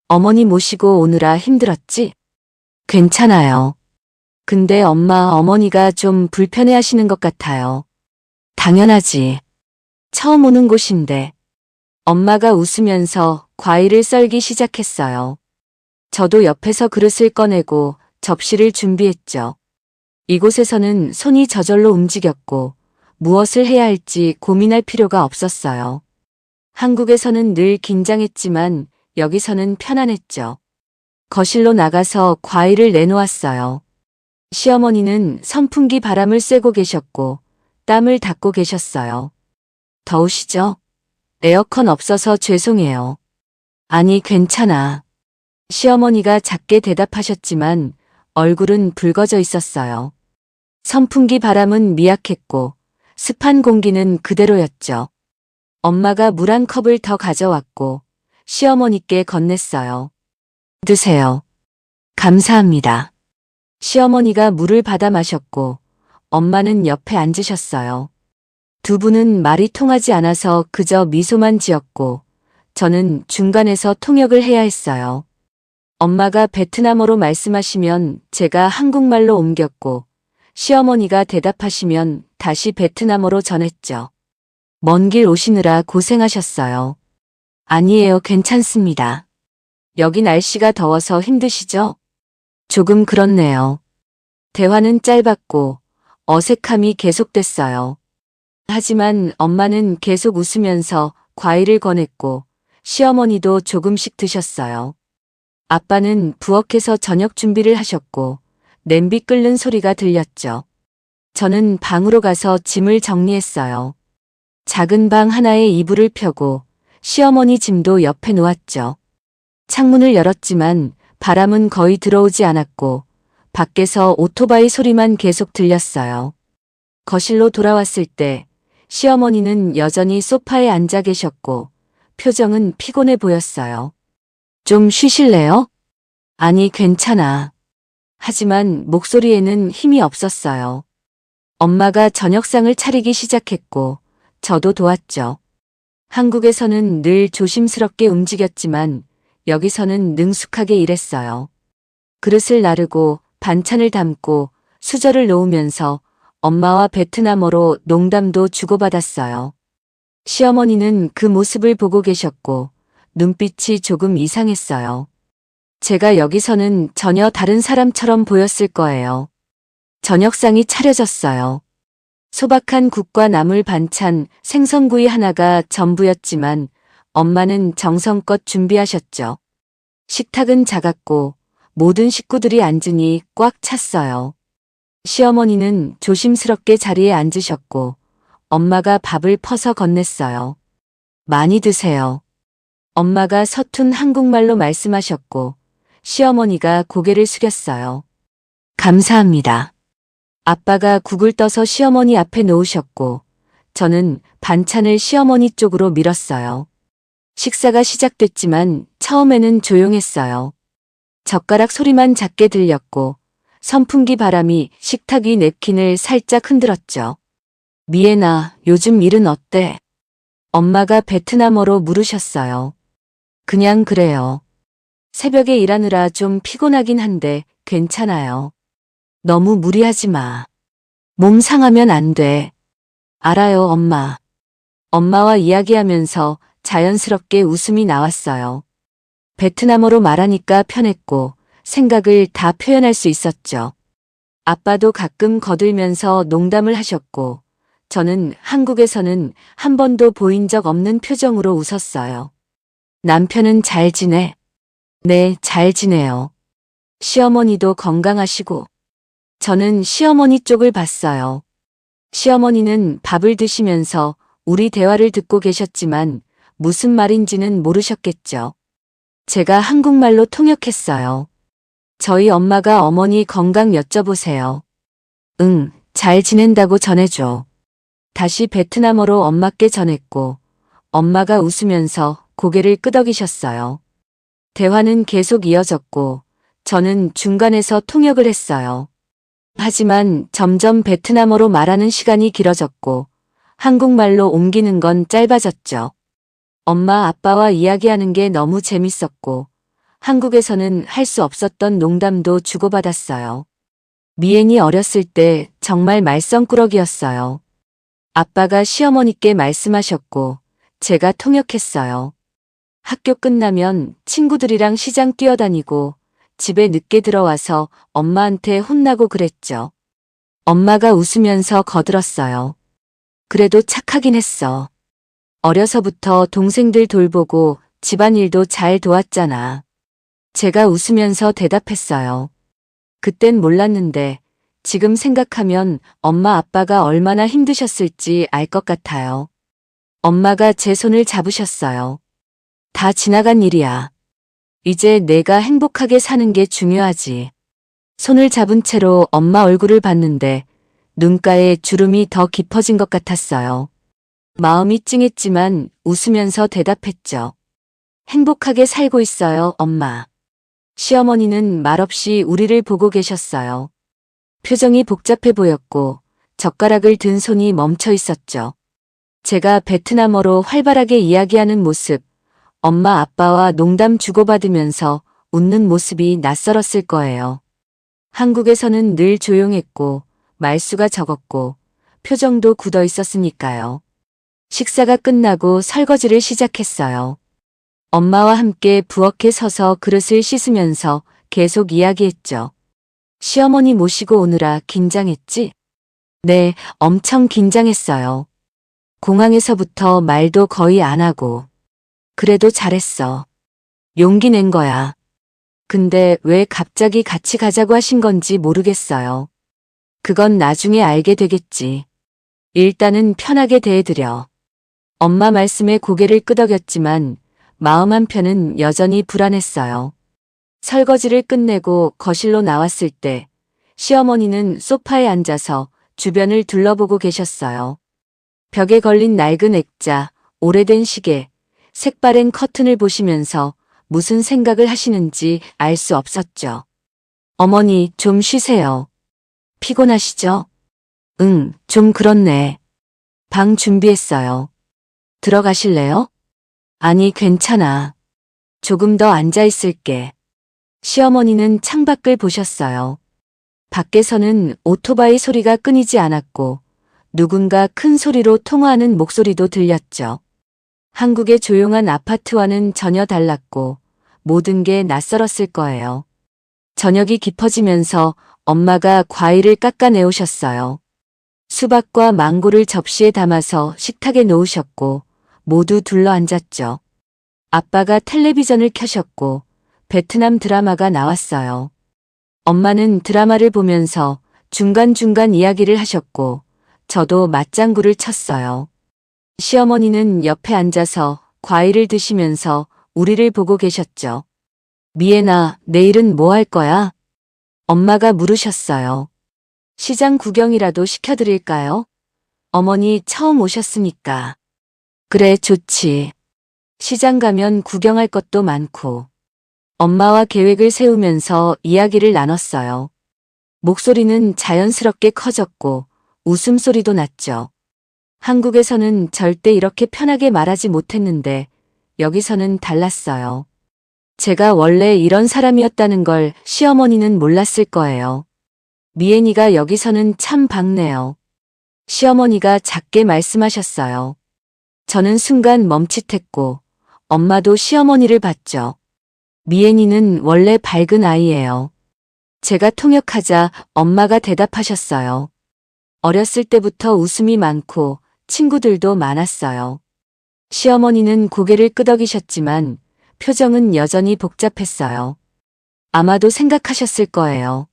어머니 모시고 오느라 힘들었지? 괜찮아요. 근데 어머니가 좀 불편해 하시는 것 같아요. 당연하지. 처음 오는 곳인데. 엄마가 웃으면서 과일을 썰기 시작했어요. 저도 옆에서 그릇을 꺼내고 접시를 준비했죠. 이곳에서는 손이 저절로 움직였고 무엇을 해야 할지 고민할 필요가 없었어요. 한국에서는 늘 긴장했지만 여기서는 편안했죠. 거실로 나가서 과일을 내놓았어요. 시어머니는 선풍기 바람을 쐬고 계셨고 땀을 닦고 계셨어요. 더우시죠? 에어컨 없어서 죄송해요. 아니, 괜찮아. 시어머니가 작게 대답하셨지만 얼굴은 붉어져 있었어요. 선풍기 바람은 미약했고 습한 공기는 그대로였죠. 엄마가 물 한 컵을 더 가져왔고 시어머니께 건넸어요. 드세요. 감사합니다. 시어머니가 물을 받아 마셨고 엄마는 옆에 앉으셨어요. 두 분은 말이 통하지 않아서 그저 미소만 지었고 저는 중간에서 통역을 해야 했어요. 엄마가 베트남어로 말씀하시면 제가 한국말로 옮겼고 시어머니가 대답하시면 다시 베트남어로 전했죠. 먼 길 오시느라 고생하셨어요. 아니에요, 괜찮습니다. 여기 날씨가 더워서 힘드시죠? 조금 그렇네요. 대화는 짧았고 어색함이 계속됐어요. 하지만 엄마는 계속 웃으면서 과일을 권했고 시어머니도 조금씩 드셨어요. 아빠는 부엌에서 저녁 준비를 하셨고 냄비 끓는 소리가 들렸죠. 저는 방으로 가서 짐을 정리했어요. 작은 방 하나에 이불을 펴고 시어머니 짐도 옆에 놓았죠. 창문을 열었지만 바람은 거의 들어오지 않았고 밖에서 오토바이 소리만 계속 들렸어요. 거실로 돌아왔을 때 시어머니는 여전히 소파에 앉아 계셨고 표정은 피곤해 보였어요. 좀 쉬실래요? 아니, 괜찮아. 하지만 목소리에는 힘이 없었어요. 엄마가 저녁상을 차리기 시작했고 저도 도왔죠. 한국에서는 늘 조심스럽게 움직였지만 여기서는 능숙하게 일했어요. 그릇을 나르고 반찬을 담고 수저를 놓으면서 엄마와 베트남어로 농담도 주고받았어요. 시어머니는 그 모습을 보고 계셨고 눈빛이 조금 이상했어요. 제가 여기서는 전혀 다른 사람처럼 보였을 거예요. 저녁상이 차려졌어요. 소박한 국과 나물 반찬, 생선구이 하나가 전부였지만 엄마는 정성껏 준비하셨죠. 식탁은 작았고 모든 식구들이 앉으니 꽉 찼어요. 시어머니는 조심스럽게 자리에 앉으셨고 엄마가 밥을 퍼서 건넸어요. 많이 드세요. 엄마가 서툰 한국말로 말씀하셨고 시어머니가 고개를 숙였어요. 감사합니다. 아빠가 국을 떠서 시어머니 앞에 놓으셨고 저는 반찬을 시어머니 쪽으로 밀었어요. 식사가 시작됐지만 처음에는 조용했어요. 젓가락 소리만 작게 들렸고 선풍기 바람이 식탁 위 냅킨을 살짝 흔들었죠. 미애나, 요즘 일은 어때? 엄마가 베트남어로 물으셨어요. 그냥 그래요. 새벽에 일하느라 좀 피곤하긴 한데 괜찮아요. 너무 무리하지 마. 몸 상하면 안 돼. 알아요, 엄마. 엄마와 이야기하면서 자연스럽게 웃음이 나왔어요. 베트남어로 말하니까 편했고 생각을 다 표현할 수 있었죠. 아빠도 가끔 거들면서 농담을 하셨고, 저는 한국에서는 한 번도 보인 적 없는 표정으로 웃었어요. 남편은 잘 지내? 네, 잘 지내요. 시어머니도 건강하시고. 저는 시어머니 쪽을 봤어요. 시어머니는 밥을 드시면서 우리 대화를 듣고 계셨지만 무슨 말인지는 모르셨겠죠. 제가 한국말로 통역했어요. 저희 엄마가 어머니 건강 여쭤보세요. 응, 잘 지낸다고 전해줘. 다시 베트남어로 엄마께 전했고, 엄마가 웃으면서 고개를 끄덕이셨어요. 대화는 계속 이어졌고, 저는 중간에서 통역을 했어요. 하지만 점점 베트남어로 말하는 시간이 길어졌고, 한국말로 옮기는 건 짧아졌죠. 엄마 아빠와 이야기하는 게 너무 재밌었고, 한국에서는 할 수 없었던 농담도 주고받았어요. 미엔이 어렸을 때 정말 말썽꾸러기였어요. 아빠가 시어머니께 말씀하셨고, 제가 통역했어요. 학교 끝나면 친구들이랑 시장 뛰어다니고, 집에 늦게 들어와서 엄마한테 혼나고 그랬죠. 엄마가 웃으면서 거들었어요. 그래도 착하긴 했어. 어려서부터 동생들 돌보고 집안일도 잘 도왔잖아. 제가 웃으면서 대답했어요. 그땐 몰랐는데 지금 생각하면 엄마 아빠가 얼마나 힘드셨을지 알 것 같아요. 엄마가 제 손을 잡으셨어요. 다 지나간 일이야. 이제 내가 행복하게 사는 게 중요하지. 손을 잡은 채로 엄마 얼굴을 봤는데 눈가에 주름이 더 깊어진 것 같았어요. 마음이 찡했지만 웃으면서 대답했죠. 행복하게 살고 있어요, 엄마. 시어머니는 말없이 우리를 보고 계셨어요. 표정이 복잡해 보였고 젓가락을 든 손이 멈춰 있었죠. 제가 베트남어로 활발하게 이야기하는 모습, 엄마 아빠와 농담 주고받으면서 웃는 모습이 낯설었을 거예요. 한국에서는 늘 조용했고 말수가 적었고 표정도 굳어 있었으니까요. 식사가 끝나고 설거지를 시작했어요. 엄마와 함께 부엌에 서서 그릇을 씻으면서 계속 이야기했죠. 시어머니 모시고 오느라 긴장했지? 네, 엄청 긴장했어요. 공항에서부터 말도 거의 안 하고. 그래도 잘했어. 용기 낸 거야. 근데 왜 갑자기 같이 가자고 하신 건지 모르겠어요. 그건 나중에 알게 되겠지. 일단은 편하게 대해드려. 엄마 말씀에 고개를 끄덕였지만 마음 한편은 여전히 불안했어요. 설거지를 끝내고 거실로 나왔을 때 시어머니는 소파에 앉아서 주변을 둘러보고 계셨어요. 벽에 걸린 낡은 액자, 오래된 시계, 색바랜 커튼을 보시면서 무슨 생각을 하시는지 알 수 없었죠. 어머니, 좀 쉬세요. 피곤하시죠? 응, 좀 그렇네. 방 준비했어요. 들어가실래요? 아니, 괜찮아. 조금 더 앉아 있을게. 시어머니는 창밖을 보셨어요. 밖에서는 오토바이 소리가 끊이지 않았고 누군가 큰 소리로 통화하는 목소리도 들렸죠. 한국의 조용한 아파트와는 전혀 달랐고 모든 게 낯설었을 거예요. 저녁이 깊어지면서 엄마가 과일을 깎아내오셨어요. 수박과 망고를 접시에 담아서 식탁에 놓으셨고 모두 둘러앉았죠. 아빠가 텔레비전을 켜셨고 베트남 드라마가 나왔어요. 엄마는 드라마를 보면서 중간중간 이야기를 하셨고 저도 맞장구를 쳤어요. 시어머니는 옆에 앉아서 과일을 드시면서 우리를 보고 계셨죠. 미애나, 내일은 뭐 할 거야? 엄마가 물으셨어요. 시장 구경이라도 시켜드릴까요? 어머니 처음 오셨으니까. 그래, 좋지. 시장 가면 구경할 것도 많고. 엄마와 계획을 세우면서 이야기를 나눴어요. 목소리는 자연스럽게 커졌고 웃음소리도 났죠. 한국에서는 절대 이렇게 편하게 말하지 못했는데 여기서는 달랐어요. 제가 원래 이런 사람이었다는 걸 시어머니는 몰랐을 거예요. 미애니가 여기서는 참 밝네요. 시어머니가 작게 말씀하셨어요. 저는 순간 멈칫했고 엄마도 시어머니를 봤죠. 미애니는 원래 밝은 아이예요. 제가 통역하자 엄마가 대답하셨어요. 어렸을 때부터 웃음이 많고 친구들도 많았어요. 시어머니는 고개를 끄덕이셨지만 표정은 여전히 복잡했어요. 아마도 생각하셨을 거예요.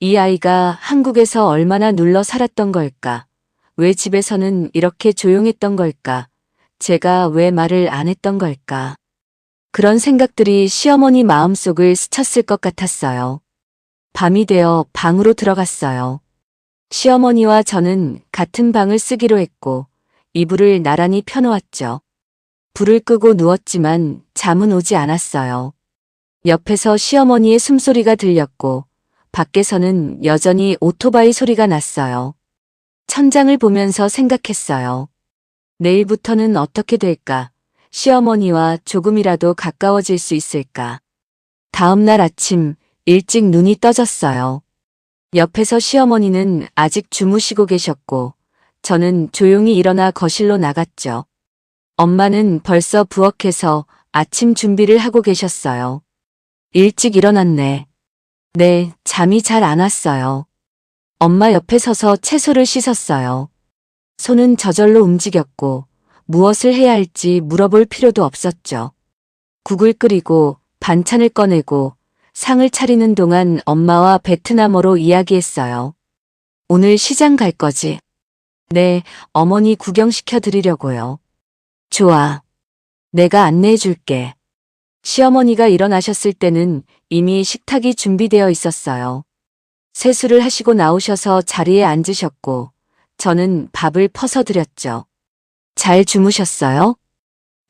이 아이가 한국에서 얼마나 눌러 살았던 걸까? 왜 집에서는 이렇게 조용했던 걸까? 제가 왜 말을 안 했던 걸까? 그런 생각들이 시어머니 마음속을 스쳤을 것 같았어요. 밤이 되어 방으로 들어갔어요. 시어머니와 저는 같은 방을 쓰기로 했고 이불을 나란히 펴놓았죠. 불을 끄고 누웠지만 잠은 오지 않았어요. 옆에서 시어머니의 숨소리가 들렸고 밖에서는 여전히 오토바이 소리가 났어요. 천장을 보면서 생각했어요. 내일부터는 어떻게 될까? 시어머니와 조금이라도 가까워질 수 있을까? 다음 날 아침 일찍 눈이 떠졌어요. 옆에서 시어머니는 아직 주무시고 계셨고 저는 조용히 일어나 거실로 나갔죠. 엄마는 벌써 부엌에서 아침 준비를 하고 계셨어요. 일찍 일어났네. 네, 잠이 잘 안 왔어요. 엄마 옆에 서서 채소를 씻었어요. 손은 저절로 움직였고 무엇을 해야 할지 물어볼 필요도 없었죠. 국을 끓이고 반찬을 꺼내고 상을 차리는 동안 엄마와 베트남어로 이야기했어요. 오늘 시장 갈 거지? 네, 어머니 구경시켜 드리려고요. 좋아. 내가 안내해 줄게. 시어머니가 일어나셨을 때는 이미 식탁이 준비되어 있었어요. 세수를 하시고 나오셔서 자리에 앉으셨고 저는 밥을 퍼서 드렸죠. 잘 주무셨어요?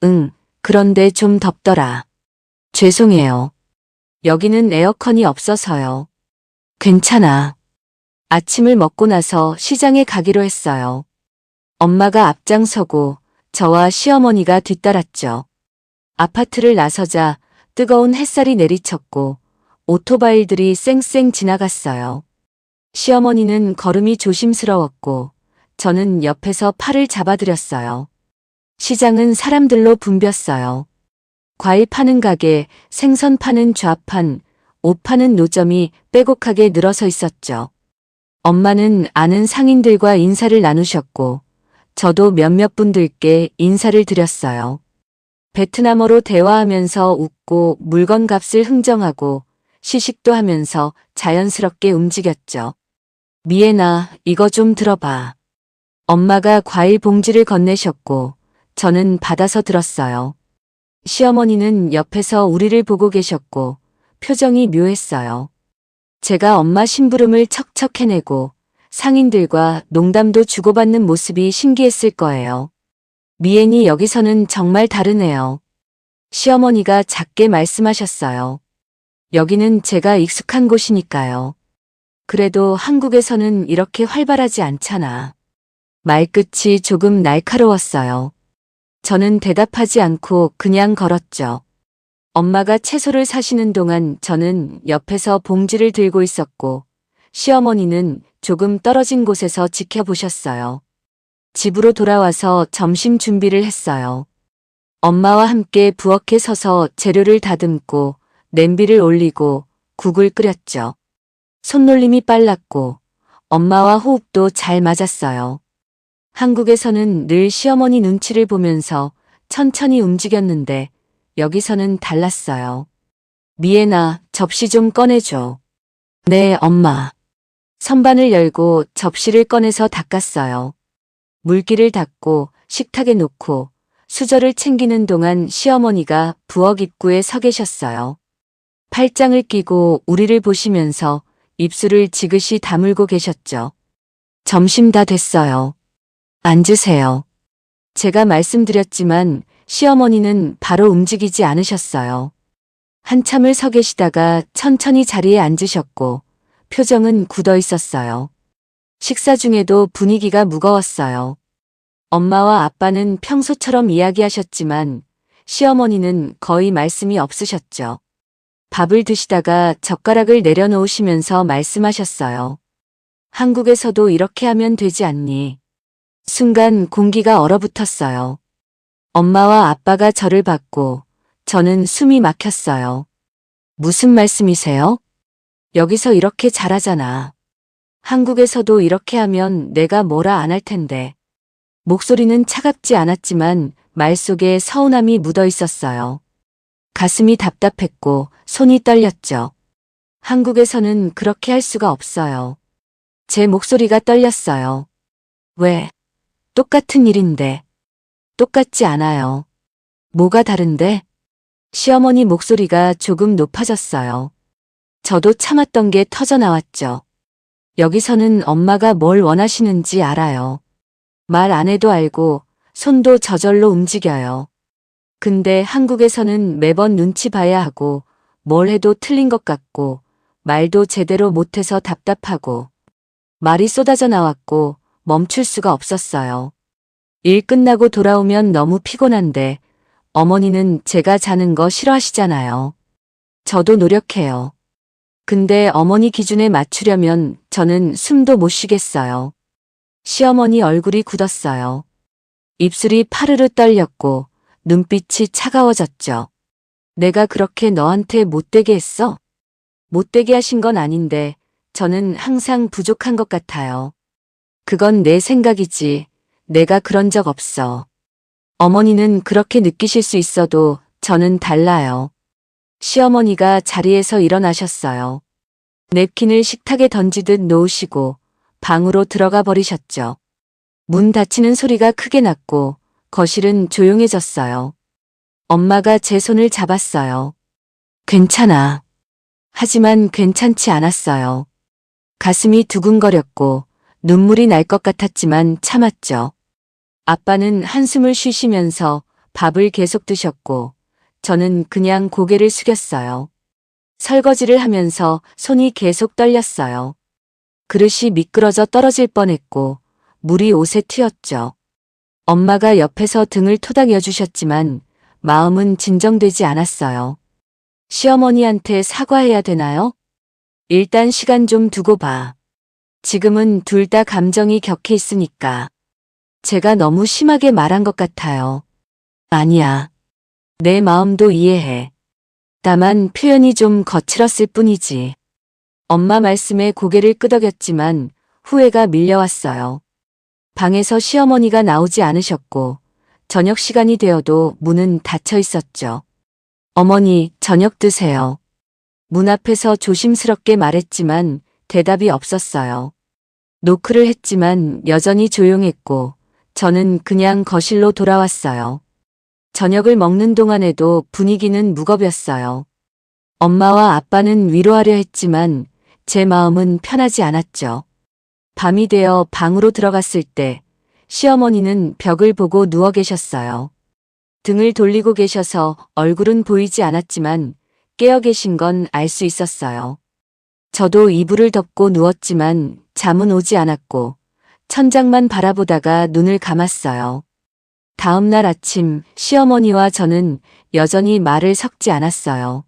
응, 그런데 좀 덥더라. 죄송해요. 여기는 에어컨이 없어서요. 괜찮아. 아침을 먹고 나서 시장에 가기로 했어요. 엄마가 앞장서고 저와 시어머니가 뒤따랐죠. 아파트를 나서자 뜨거운 햇살이 내리쳤고 오토바이들이 쌩쌩 지나갔어요. 시어머니는 걸음이 조심스러웠고 저는 옆에서 팔을 잡아드렸어요. 시장은 사람들로 붐볐어요. 과일 파는 가게, 생선 파는 좌판, 옷 파는 노점이 빼곡하게 늘어서 있었죠. 엄마는 아는 상인들과 인사를 나누셨고 저도 몇몇 분들께 인사를 드렸어요. 베트남어로 대화하면서 웃고 물건 값을 흥정하고 시식도 하면서 자연스럽게 움직였죠. 미애나, 이거 좀 들어봐. 엄마가 과일 봉지를 건네셨고 저는 받아서 들었어요. 시어머니는 옆에서 우리를 보고 계셨고 표정이 묘했어요. 제가 엄마 심부름을 척척 해내고 상인들과 농담도 주고받는 모습이 신기했을 거예요. 미애니 여기서는 정말 다르네요. 시어머니가 작게 말씀하셨어요. 여기는 제가 익숙한 곳이니까요. 그래도 한국에서는 이렇게 활발하지 않잖아. 말끝이 조금 날카로웠어요. 저는 대답하지 않고 그냥 걸었죠. 엄마가 채소를 사시는 동안 저는 옆에서 봉지를 들고 있었고 시어머니는 조금 떨어진 곳에서 지켜보셨어요. 집으로 돌아와서 점심 준비를 했어요. 엄마와 함께 부엌에 서서 재료를 다듬고 냄비를 올리고 국을 끓였죠. 손놀림이 빨랐고 엄마와 호흡도 잘 맞았어요. 한국에서는 늘 시어머니 눈치를 보면서 천천히 움직였는데 여기서는 달랐어요. 미애나, 접시 좀 꺼내줘. 네, 엄마. 선반을 열고 접시를 꺼내서 닦았어요. 물기를 닦고 식탁에 놓고 수저를 챙기는 동안 시어머니가 부엌 입구에 서 계셨어요. 팔짱을 끼고 우리를 보시면서 입술을 지그시 다물고 계셨죠. 점심 다 됐어요. 앉으세요. 제가 말씀드렸지만 시어머니는 바로 움직이지 않으셨어요. 한참을 서 계시다가 천천히 자리에 앉으셨고 표정은 굳어 있었어요. 식사 중에도 분위기가 무거웠어요. 엄마와 아빠는 평소처럼 이야기하셨지만 시어머니는 거의 말씀이 없으셨죠. 밥을 드시다가 젓가락을 내려놓으시면서 말씀하셨어요. 한국에서도 이렇게 하면 되지 않니? 순간 공기가 얼어붙었어요. 엄마와 아빠가 저를 봤고 저는 숨이 막혔어요. 무슨 말씀이세요? 여기서 이렇게 잘하잖아. 한국에서도 이렇게 하면 내가 뭐라 안 할 텐데. 목소리는 차갑지 않았지만 말 속에 서운함이 묻어 있었어요. 가슴이 답답했고 손이 떨렸죠. 한국에서는 그렇게 할 수가 없어요. 제 목소리가 떨렸어요. 왜? 똑같은 일인데. 똑같지 않아요. 뭐가 다른데? 시어머니 목소리가 조금 높아졌어요. 저도 참았던 게 터져 나왔죠. 여기서는 엄마가 뭘 원하시는지 알아요. 말 안 해도 알고 손도 저절로 움직여요. 근데 한국에서는 매번 눈치 봐야 하고 뭘 해도 틀린 것 같고 말도 제대로 못해서 답답하고 말이 쏟아져 나왔고 멈출 수가 없었어요. 일 끝나고 돌아오면 너무 피곤한데 어머니는 제가 자는 거 싫어하시잖아요. 저도 노력해요. 근데 어머니 기준에 맞추려면 저는 숨도 못 쉬겠어요. 시어머니 얼굴이 굳었어요. 입술이 파르르 떨렸고 눈빛이 차가워졌죠. 내가 그렇게 너한테 못되게 했어? 못되게 하신 건 아닌데 저는 항상 부족한 것 같아요. 그건 내 생각이지. 내가 그런 적 없어. 어머니는 그렇게 느끼실 수 있어도 저는 달라요. 시어머니가 자리에서 일어나셨어요. 냅킨을 식탁에 던지듯 놓으시고 방으로 들어가 버리셨죠. 문 닫히는 소리가 크게 났고 거실은 조용해졌어요. 엄마가 제 손을 잡았어요. 괜찮아. 하지만 괜찮지 않았어요. 가슴이 두근거렸고 눈물이 날 것 같았지만 참았죠. 아빠는 한숨을 쉬시면서 밥을 계속 드셨고 저는 그냥 고개를 숙였어요. 설거지를 하면서 손이 계속 떨렸어요. 그릇이 미끄러져 떨어질 뻔했고 물이 옷에 튀었죠. 엄마가 옆에서 등을 토닥여 주셨지만 마음은 진정되지 않았어요. 시어머니한테 사과해야 되나요? 일단 시간 좀 두고 봐. 지금은 둘 다 감정이 격해 있으니까. 제가 너무 심하게 말한 것 같아요. 아니야. 내 마음도 이해해. 다만 표현이 좀 거칠었을 뿐이지. 엄마 말씀에 고개를 끄덕였지만 후회가 밀려왔어요. 방에서 시어머니가 나오지 않으셨고 저녁 시간이 되어도 문은 닫혀 있었죠. 어머니, 저녁 드세요. 문 앞에서 조심스럽게 말했지만 대답이 없었어요. 노크를 했지만 여전히 조용했고 저는 그냥 거실로 돌아왔어요. 저녁을 먹는 동안에도 분위기는 무겁였어요. 엄마와 아빠는 위로하려 했지만 제 마음은 편하지 않았죠. 밤이 되어 방으로 들어갔을 때 시어머니는 벽을 보고 누워 계셨어요. 등을 돌리고 계셔서 얼굴은 보이지 않았지만 깨어 계신 건 알 수 있었어요. 저도 이불을 덮고 누웠지만 잠은 오지 않았고 천장만 바라보다가 눈을 감았어요. 다음 날 아침 시어머니와 저는 여전히 말을 섞지 않았어요.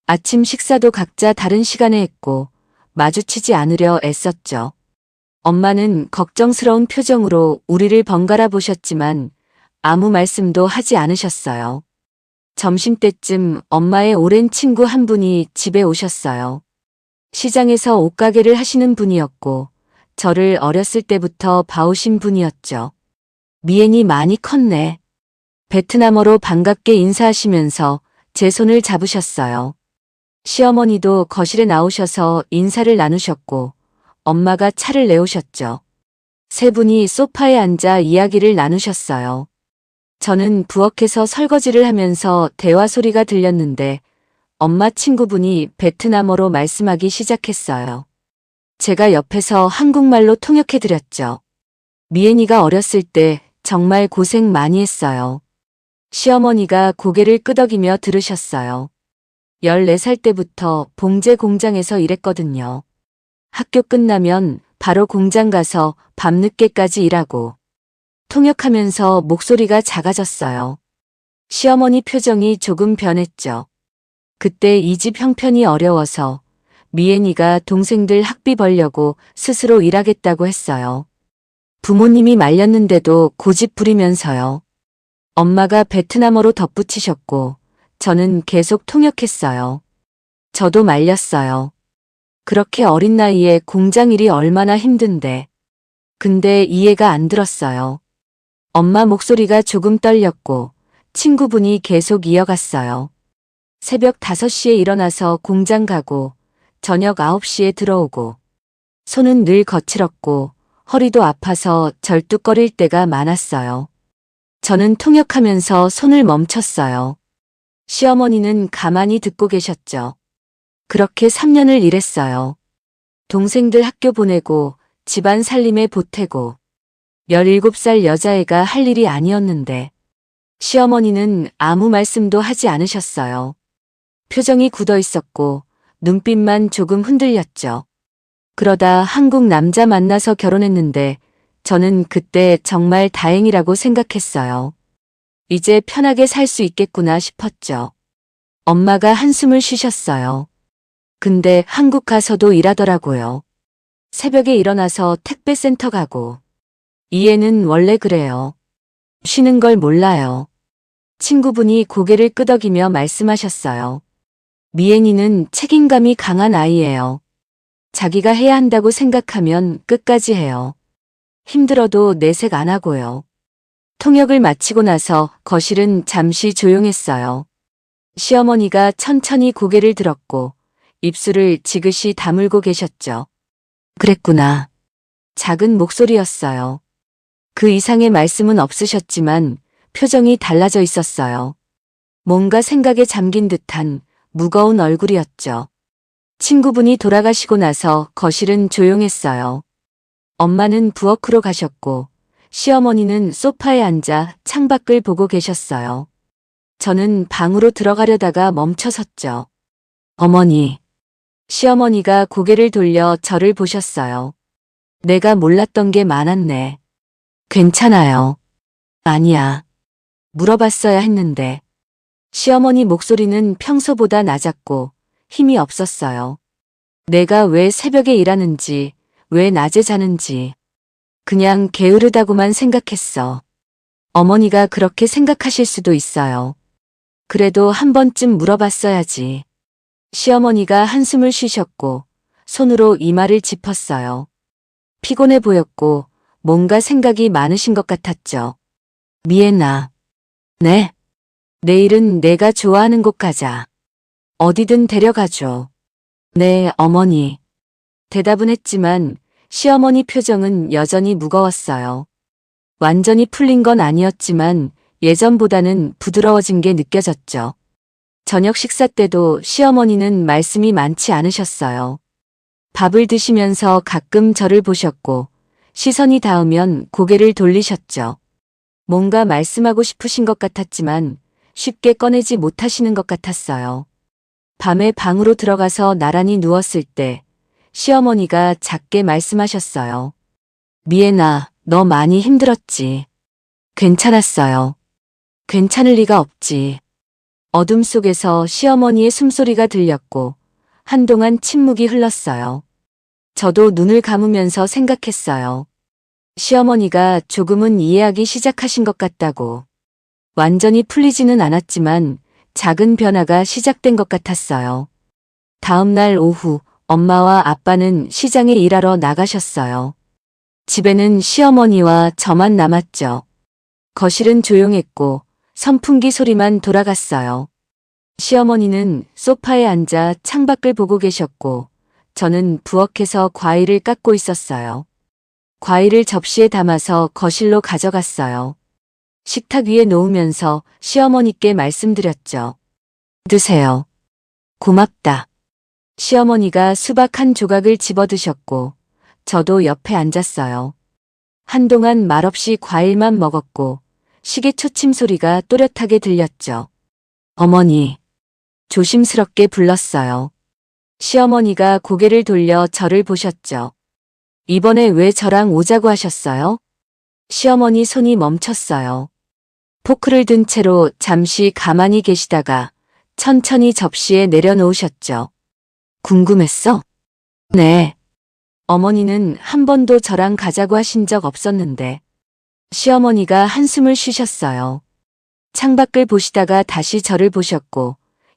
아침 식사도 각자 다른 시간에 했고 마주치지 않으려 애썼죠. 엄마는 걱정스러운 표정으로 우리를 번갈아 보셨지만 아무 말씀도 하지 않으셨어요. 점심때쯤 엄마의 오랜 친구 한 분이 집에 오셨어요. 시장에서 옷가게를 하시는 분이었고 저를 어렸을 때부터 봐오신 분이었죠. 미엔이 많이 컸네. 베트남어로 반갑게 인사하시면서 제 손을 잡으셨어요. 시어머니도 거실에 나오셔서 인사를 나누셨고 엄마가 차를 내오셨죠. 세 분이 소파에 앉아 이야기를 나누셨어요. 저는 부엌에서 설거지를 하면서 대화 소리가 들렸는데 엄마 친구분이 베트남어로 말씀하기 시작했어요. 제가 옆에서 한국말로 통역해드렸죠. 미엔이가 어렸을 때 정말 고생 많이 했어요. 시어머니가 고개를 끄덕이며 들으셨어요. 14살 때부터 봉제 공장에서 일했거든요. 학교 끝나면 바로 공장 가서 밤늦게까지 일하고 통역하면서 목소리가 작아졌어요. 시어머니 표정이 조금 변했죠. 그때 이 집 형편이 어려워서 미엔이가 동생들 학비 벌려고 스스로 일하겠다고 했어요. 부모님이 말렸는데도 고집 부리면서요. 엄마가 베트남어로 덧붙이셨고 저는 계속 통역했어요. 저도 말렸어요. 그렇게 어린 나이에 공장 일이 얼마나 힘든데. 근데 이해가 안 들었어요. 엄마 목소리가 조금 떨렸고 친구분이 계속 이어갔어요. 새벽 5시에 일어나서 공장 가고 저녁 9시에 들어오고 손은 늘 거칠었고 허리도 아파서 절뚝거릴 때가 많았어요. 저는 통역하면서 손을 멈췄어요. 시어머니는 가만히 듣고 계셨죠. 그렇게 3년을 일했어요. 동생들 학교 보내고 집안 살림에 보태고 17살 여자애가 할 일이 아니었는데 시어머니는 아무 말씀도 하지 않으셨어요. 표정이 굳어 있었고 눈빛만 조금 흔들렸죠. 그러다 한국 남자 만나서 결혼했는데 저는 그때 정말 다행이라고 생각했어요. 이제 편하게 살 수 있겠구나 싶었죠. 엄마가 한숨을 쉬셨어요. 근데 한국 가서도 일하더라고요. 새벽에 일어나서 택배센터 가고. 이해는 원래 그래요. 쉬는 걸 몰라요. 친구분이 고개를 끄덕이며 말씀하셨어요. 미애니는 책임감이 강한 아이예요. 자기가 해야 한다고 생각하면 끝까지 해요. 힘들어도 내색 안 하고요. 통역을 마치고 나서 거실은 잠시 조용했어요. 시어머니가 천천히 고개를 들었고 입술을 지그시 다물고 계셨죠. 그랬구나. 작은 목소리였어요. 그 이상의 말씀은 없으셨지만 표정이 달라져 있었어요. 뭔가 생각에 잠긴 듯한 무거운 얼굴이었죠. 친구분이 돌아가시고 나서 거실은 조용했어요. 엄마는 부엌으로 가셨고 시어머니는 소파에 앉아 창밖을 보고 계셨어요. 저는 방으로 들어가려다가 멈춰섰죠. 어머니. 시어머니가 고개를 돌려 저를 보셨어요. 내가 몰랐던 게 많았네. 괜찮아요. 아니야. 물어봤어야 했는데. 시어머니 목소리는 평소보다 낮았고 힘이 없었어요. 내가 왜 새벽에 일하는지, 왜 낮에 자는지. 그냥 게으르다고만 생각했어. 어머니가 그렇게 생각하실 수도 있어요. 그래도 한 번쯤 물어봤어야지. 시어머니가 한숨을 쉬셨고 손으로 이마를 짚었어요. 피곤해 보였고 뭔가 생각이 많으신 것 같았죠. 미애나. 네. 내일은 내가 좋아하는 곳 가자. 어디든 데려가줘. 네, 어머니. 대답은 했지만 시어머니 표정은 여전히 무거웠어요. 완전히 풀린 건 아니었지만 예전보다는 부드러워진 게 느껴졌죠. 저녁 식사 때도 시어머니는 말씀이 많지 않으셨어요. 밥을 드시면서 가끔 저를 보셨고 시선이 닿으면 고개를 돌리셨죠. 뭔가 말씀하고 싶으신 것 같았지만 쉽게 꺼내지 못하시는 것 같았어요. 밤에 방으로 들어가서 나란히 누웠을 때 시어머니가 작게 말씀하셨어요. 미애나, 너 많이 힘들었지. 괜찮았어요. 괜찮을 리가 없지. 어둠 속에서 시어머니의 숨소리가 들렸고 한동안 침묵이 흘렀어요. 저도 눈을 감으면서 생각했어요. 시어머니가 조금은 이해하기 시작하신 것 같다고. 완전히 풀리지는 않았지만 작은 변화가 시작된 것 같았어요. 다음 날 오후 엄마와 아빠는 시장에 일하러 나가셨어요. 집에는 시어머니와 저만 남았죠. 거실은 조용했고 선풍기 소리만 돌아갔어요. 시어머니는 소파에 앉아 창밖을 보고 계셨고 저는 부엌에서 과일을 깎고 있었어요. 과일을 접시에 담아서 거실로 가져갔어요. 식탁 위에 놓으면서 시어머니께 말씀드렸죠. 드세요. 고맙다. 시어머니가 수박 한 조각을 집어드셨고 저도 옆에 앉았어요. 한동안 말없이 과일만 먹었고 시계 초침 소리가 또렷하게 들렸죠. 어머니. 조심스럽게 불렀어요. 시어머니가 고개를 돌려 저를 보셨죠. 이번에 왜 저랑 오자고 하셨어요? 시어머니 손이 멈췄어요. 포크를 든 채로 잠시 가만히 계시다가 천천히 접시에 내려놓으셨죠. 궁금했어? 네. 어머니는 한 번도 저랑 가자고 하신 적 없었는데 시어머니가 한숨을 쉬셨어요. 창밖을 보시다가 다시 저를 보셨고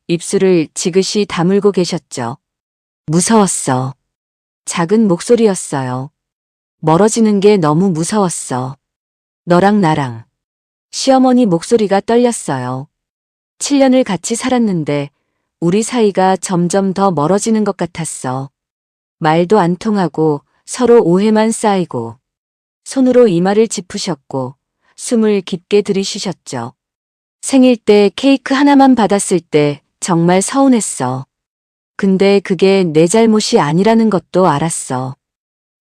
입술을 지그시 다물고 계셨죠. 무서웠어. 작은 목소리였어요. 멀어지는 게 너무 무서웠어. 너랑 나랑. 시어머니 목소리가 떨렸어요. 7년을 같이 살았는데 우리 사이가 점점 더 멀어지는 것 같았어. 말도 안 통하고 서로 오해만 쌓이고. 손으로 이마를 짚으셨고 숨을 깊게 들이쉬셨죠. 생일 때 케이크 하나만 받았을 때 정말 서운했어. 근데 그게 내 잘못이 아니라는 것도 알았어.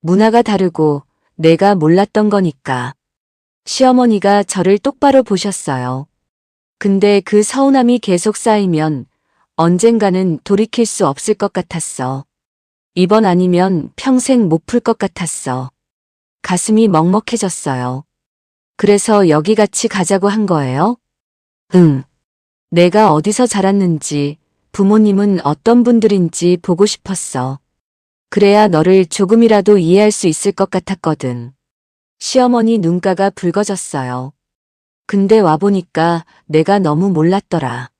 문화가 다르고 내가 몰랐던 거니까. 시어머니가 저를 똑바로 보셨어요. 근데 그 서운함이 계속 쌓이면 언젠가는 돌이킬 수 없을 것 같았어. 이번 아니면 평생 못 풀 것 같았어. 가슴이 먹먹해졌어요. 그래서 여기 같이 가자고 한 거예요? 응. 내가 어디서 자랐는지, 부모님은 어떤 분들인지 보고 싶었어. 그래야 너를 조금이라도 이해할 수 있을 것 같았거든. 시어머니 눈가가 붉어졌어요. 근데 와보니까 내가 너무 몰랐더라.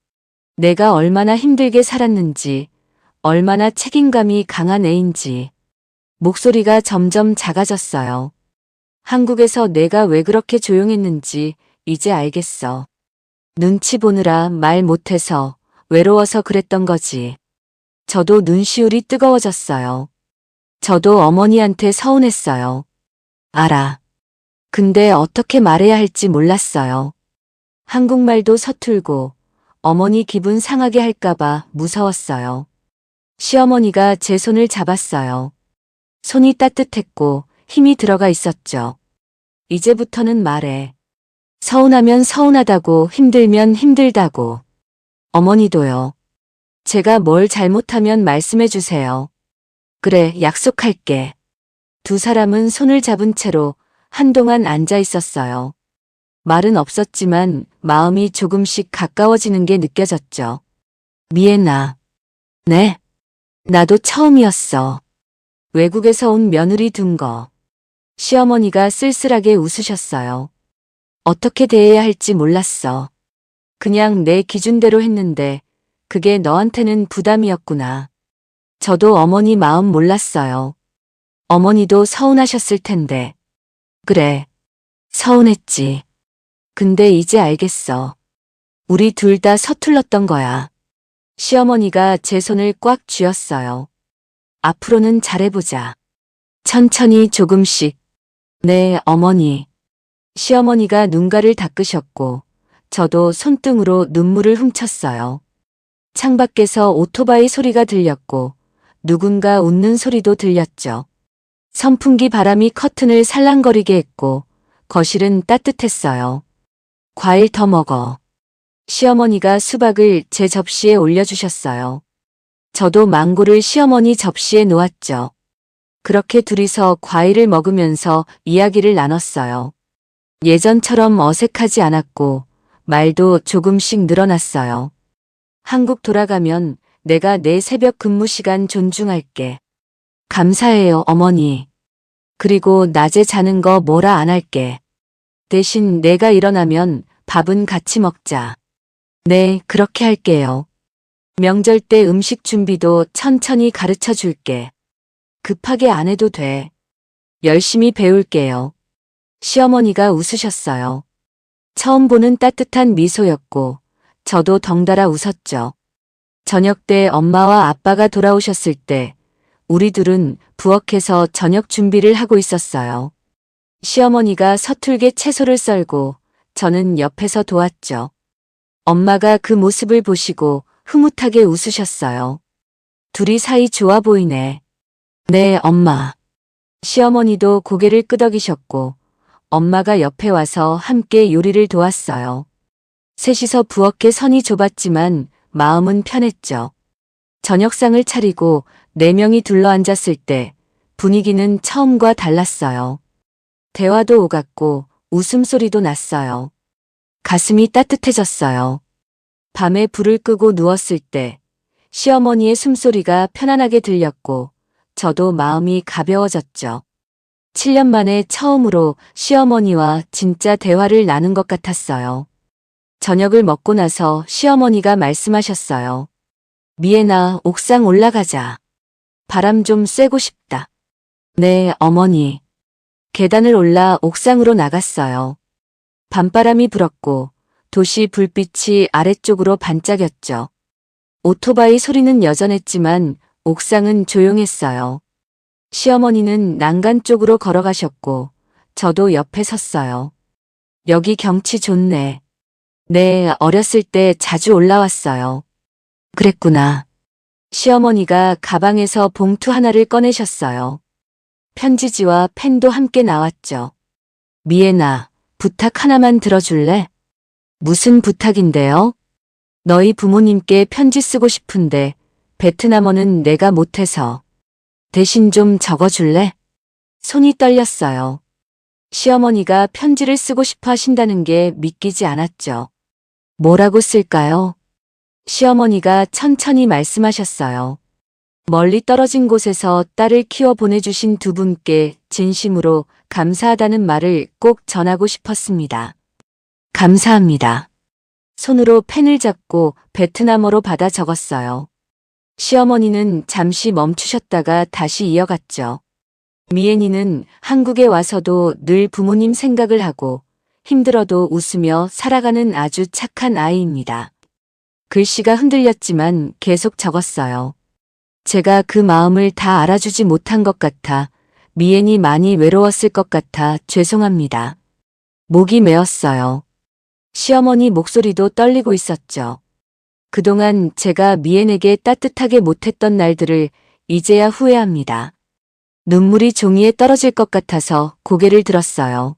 내가 얼마나 힘들게 살았는지, 얼마나 책임감이 강한 애인지. 목소리가 점점 작아졌어요. 한국에서 내가 왜 그렇게 조용했는지 이제 알겠어. 눈치 보느라 말 못해서 외로워서 그랬던 거지. 저도 눈시울이 뜨거워졌어요. 저도 어머니한테 서운했어요. 알아. 근데 어떻게 말해야 할지 몰랐어요. 한국말도 서툴고 어머니 기분 상하게 할까봐 무서웠어요. 시어머니가 제 손을 잡았어요. 손이 따뜻했고 힘이 들어가 있었죠. 이제부터는 말해. 서운하면 서운하다고, 힘들면 힘들다고. 어머니도요. 제가 뭘 잘못하면 말씀해 주세요. 그래, 약속할게. 두 사람은 손을 잡은 채로 한동안 앉아 있었어요. 말은 없었지만 마음이 조금씩 가까워지는 게 느껴졌죠. 미애나. 네. 나도 처음이었어. 외국에서 온 며느리 둔 거. 시어머니가 쓸쓸하게 웃으셨어요. 어떻게 대해야 할지 몰랐어. 그냥 내 기준대로 했는데 그게 너한테는 부담이었구나. 저도 어머니 마음 몰랐어요. 어머니도 서운하셨을 텐데. 그래. 서운했지. 근데 이제 알겠어. 우리 둘 다 서툴렀던 거야. 시어머니가 제 손을 꽉 쥐었어요. 앞으로는 잘해보자. 천천히 조금씩. 네, 어머니. 시어머니가 눈가를 닦으셨고 저도 손등으로 눈물을 훔쳤어요. 창밖에서 오토바이 소리가 들렸고 누군가 웃는 소리도 들렸죠. 선풍기 바람이 커튼을 살랑거리게 했고 거실은 따뜻했어요. 과일 더 먹어. 시어머니가 수박을 제 접시에 올려주셨어요. 저도 망고를 시어머니 접시에 놓았죠. 그렇게 둘이서 과일을 먹으면서 이야기를 나눴어요. 예전처럼 어색하지 않았고 말도 조금씩 늘어났어요. 한국 돌아가면 내가 내 새벽 근무 시간 존중할게. 감사해요, 어머니. 그리고 낮에 자는 거 뭐라 안 할게. 대신 내가 일어나면 밥은 같이 먹자. 네, 그렇게 할게요. 명절 때 음식 준비도 천천히 가르쳐 줄게. 급하게 안 해도 돼. 열심히 배울게요. 시어머니가 웃으셨어요. 처음 보는 따뜻한 미소였고 저도 덩달아 웃었죠. 저녁 때 엄마와 아빠가 돌아오셨을 때 우리 둘은 부엌에서 저녁 준비를 하고 있었어요. 시어머니가 서툴게 채소를 썰고 저는 옆에서 도왔죠. 엄마가 그 모습을 보시고 흐뭇하게 웃으셨어요. 둘이 사이 좋아 보이네. 네, 엄마. 시어머니도 고개를 끄덕이셨고 엄마가 옆에 와서 함께 요리를 도왔어요. 셋이서 부엌에 선이 좁았지만 마음은 편했죠. 저녁상을 차리고 4명이 둘러앉았을 때 분위기는 처음과 달랐어요. 대화도 오갔고 웃음소리도 났어요. 가슴이 따뜻해졌어요. 밤에 불을 끄고 누웠을 때 시어머니의 숨소리가 편안하게 들렸고 저도 마음이 가벼워졌죠. 7년 만에 처음으로 시어머니와 진짜 대화를 나눈 것 같았어요. 저녁을 먹고 나서 시어머니가 말씀하셨어요. 미애나, 옥상 올라가자. 바람 좀 쐬고 싶다. 네, 어머니. 계단을 올라 옥상으로 나갔어요. 밤바람이 불었고 도시 불빛이 아래쪽으로 반짝였죠. 오토바이 소리는 여전했지만 옥상은 조용했어요. 시어머니는 난간 쪽으로 걸어가셨고 저도 옆에 섰어요. 여기 경치 좋네. 네, 어렸을 때 자주 올라왔어요. 그랬구나. 시어머니가 가방에서 봉투 하나를 꺼내셨어요. 편지지와 펜도 함께 나왔죠. 미애나, 부탁 하나만 들어줄래? 무슨 부탁인데요? 너희 부모님께 편지 쓰고 싶은데 베트남어는 내가 못해서 대신 좀 적어줄래? 손이 떨렸어요. 시어머니가 편지를 쓰고 싶어 하신다는 게 믿기지 않았죠. 뭐라고 쓸까요? 시어머니가 천천히 말씀하셨어요. 멀리 떨어진 곳에서 딸을 키워 보내주신 두 분께 진심으로 감사하다는 말을 꼭 전하고 싶었습니다. 감사합니다. 손으로 펜을 잡고 베트남어로 받아 적었어요. 시어머니는 잠시 멈추셨다가 다시 이어갔죠. 미애니는 한국에 와서도 늘 부모님 생각을 하고 힘들어도 웃으며 살아가는 아주 착한 아이입니다. 글씨가 흔들렸지만 계속 적었어요. 제가 그 마음을 다 알아주지 못한 것 같아 미애니 많이 외로웠을 것 같아 죄송합니다. 목이 메었어요. 시어머니 목소리도 떨리고 있었죠. 그동안 제가 미애에게 따뜻하게 못했던 날들을 이제야 후회합니다. 눈물이 종이에 떨어질 것 같아서 고개를 들었어요.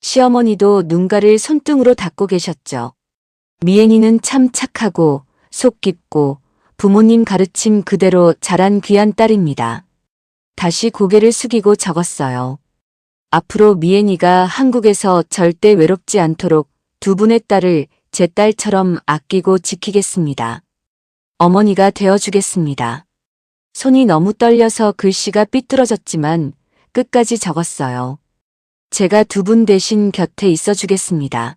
시어머니도 눈가를 손등으로 닦고 계셨죠. 미애니는 참 착하고 속 깊고 부모님 가르침 그대로 자란 귀한 딸입니다. 다시 고개를 숙이고 적었어요. 앞으로 미애니가 한국에서 절대 외롭지 않도록 두 분의 딸을 제 딸처럼 아끼고 지키겠습니다. 어머니가 되어주겠습니다. 손이 너무 떨려서 글씨가 삐뚤어졌지만 끝까지 적었어요. 제가 두 분 대신 곁에 있어주겠습니다.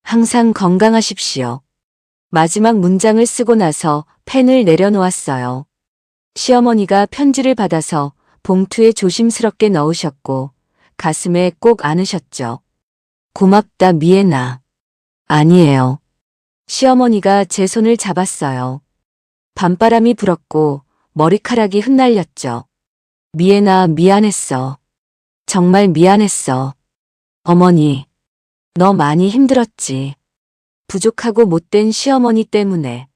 항상 건강하십시오. 마지막 문장을 쓰고 나서 펜을 내려놓았어요. 시어머니가 편지를 받아서 봉투에 조심스럽게 넣으셨고 가슴에 꼭 안으셨죠. 고맙다, 미애나. 아니에요. 시어머니가 제 손을 잡았어요. 밤바람이 불었고 머리카락이 흩날렸죠. 미애나, 미안했어. 정말 미안했어. 어머니, 너 많이 힘들었지. 부족하고 못된 시어머니 때문에.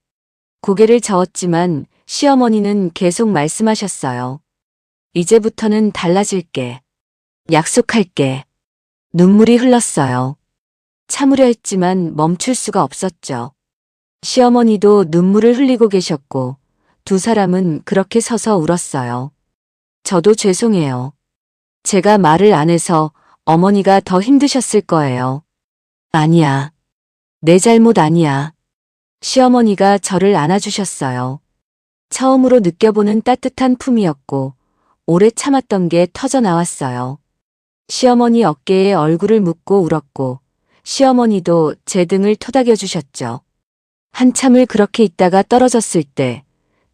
고개를 저었지만 시어머니는 계속 말씀하셨어요. 이제부터는 달라질게. 약속할게. 눈물이 흘렀어요. 참으려 했지만 멈출 수가 없었죠. 시어머니도 눈물을 흘리고 계셨고 두 사람은 그렇게 서서 울었어요. 저도 죄송해요. 제가 말을 안 해서 어머니가 더 힘드셨을 거예요. 아니야. 내 잘못 아니야. 시어머니가 저를 안아주셨어요. 처음으로 느껴보는 따뜻한 품이었고 오래 참았던 게 터져 나왔어요. 시어머니 어깨에 얼굴을 묻고 울었고 시어머니도 제 등을 토닥여 주셨죠. 한참을 그렇게 있다가 떨어졌을 때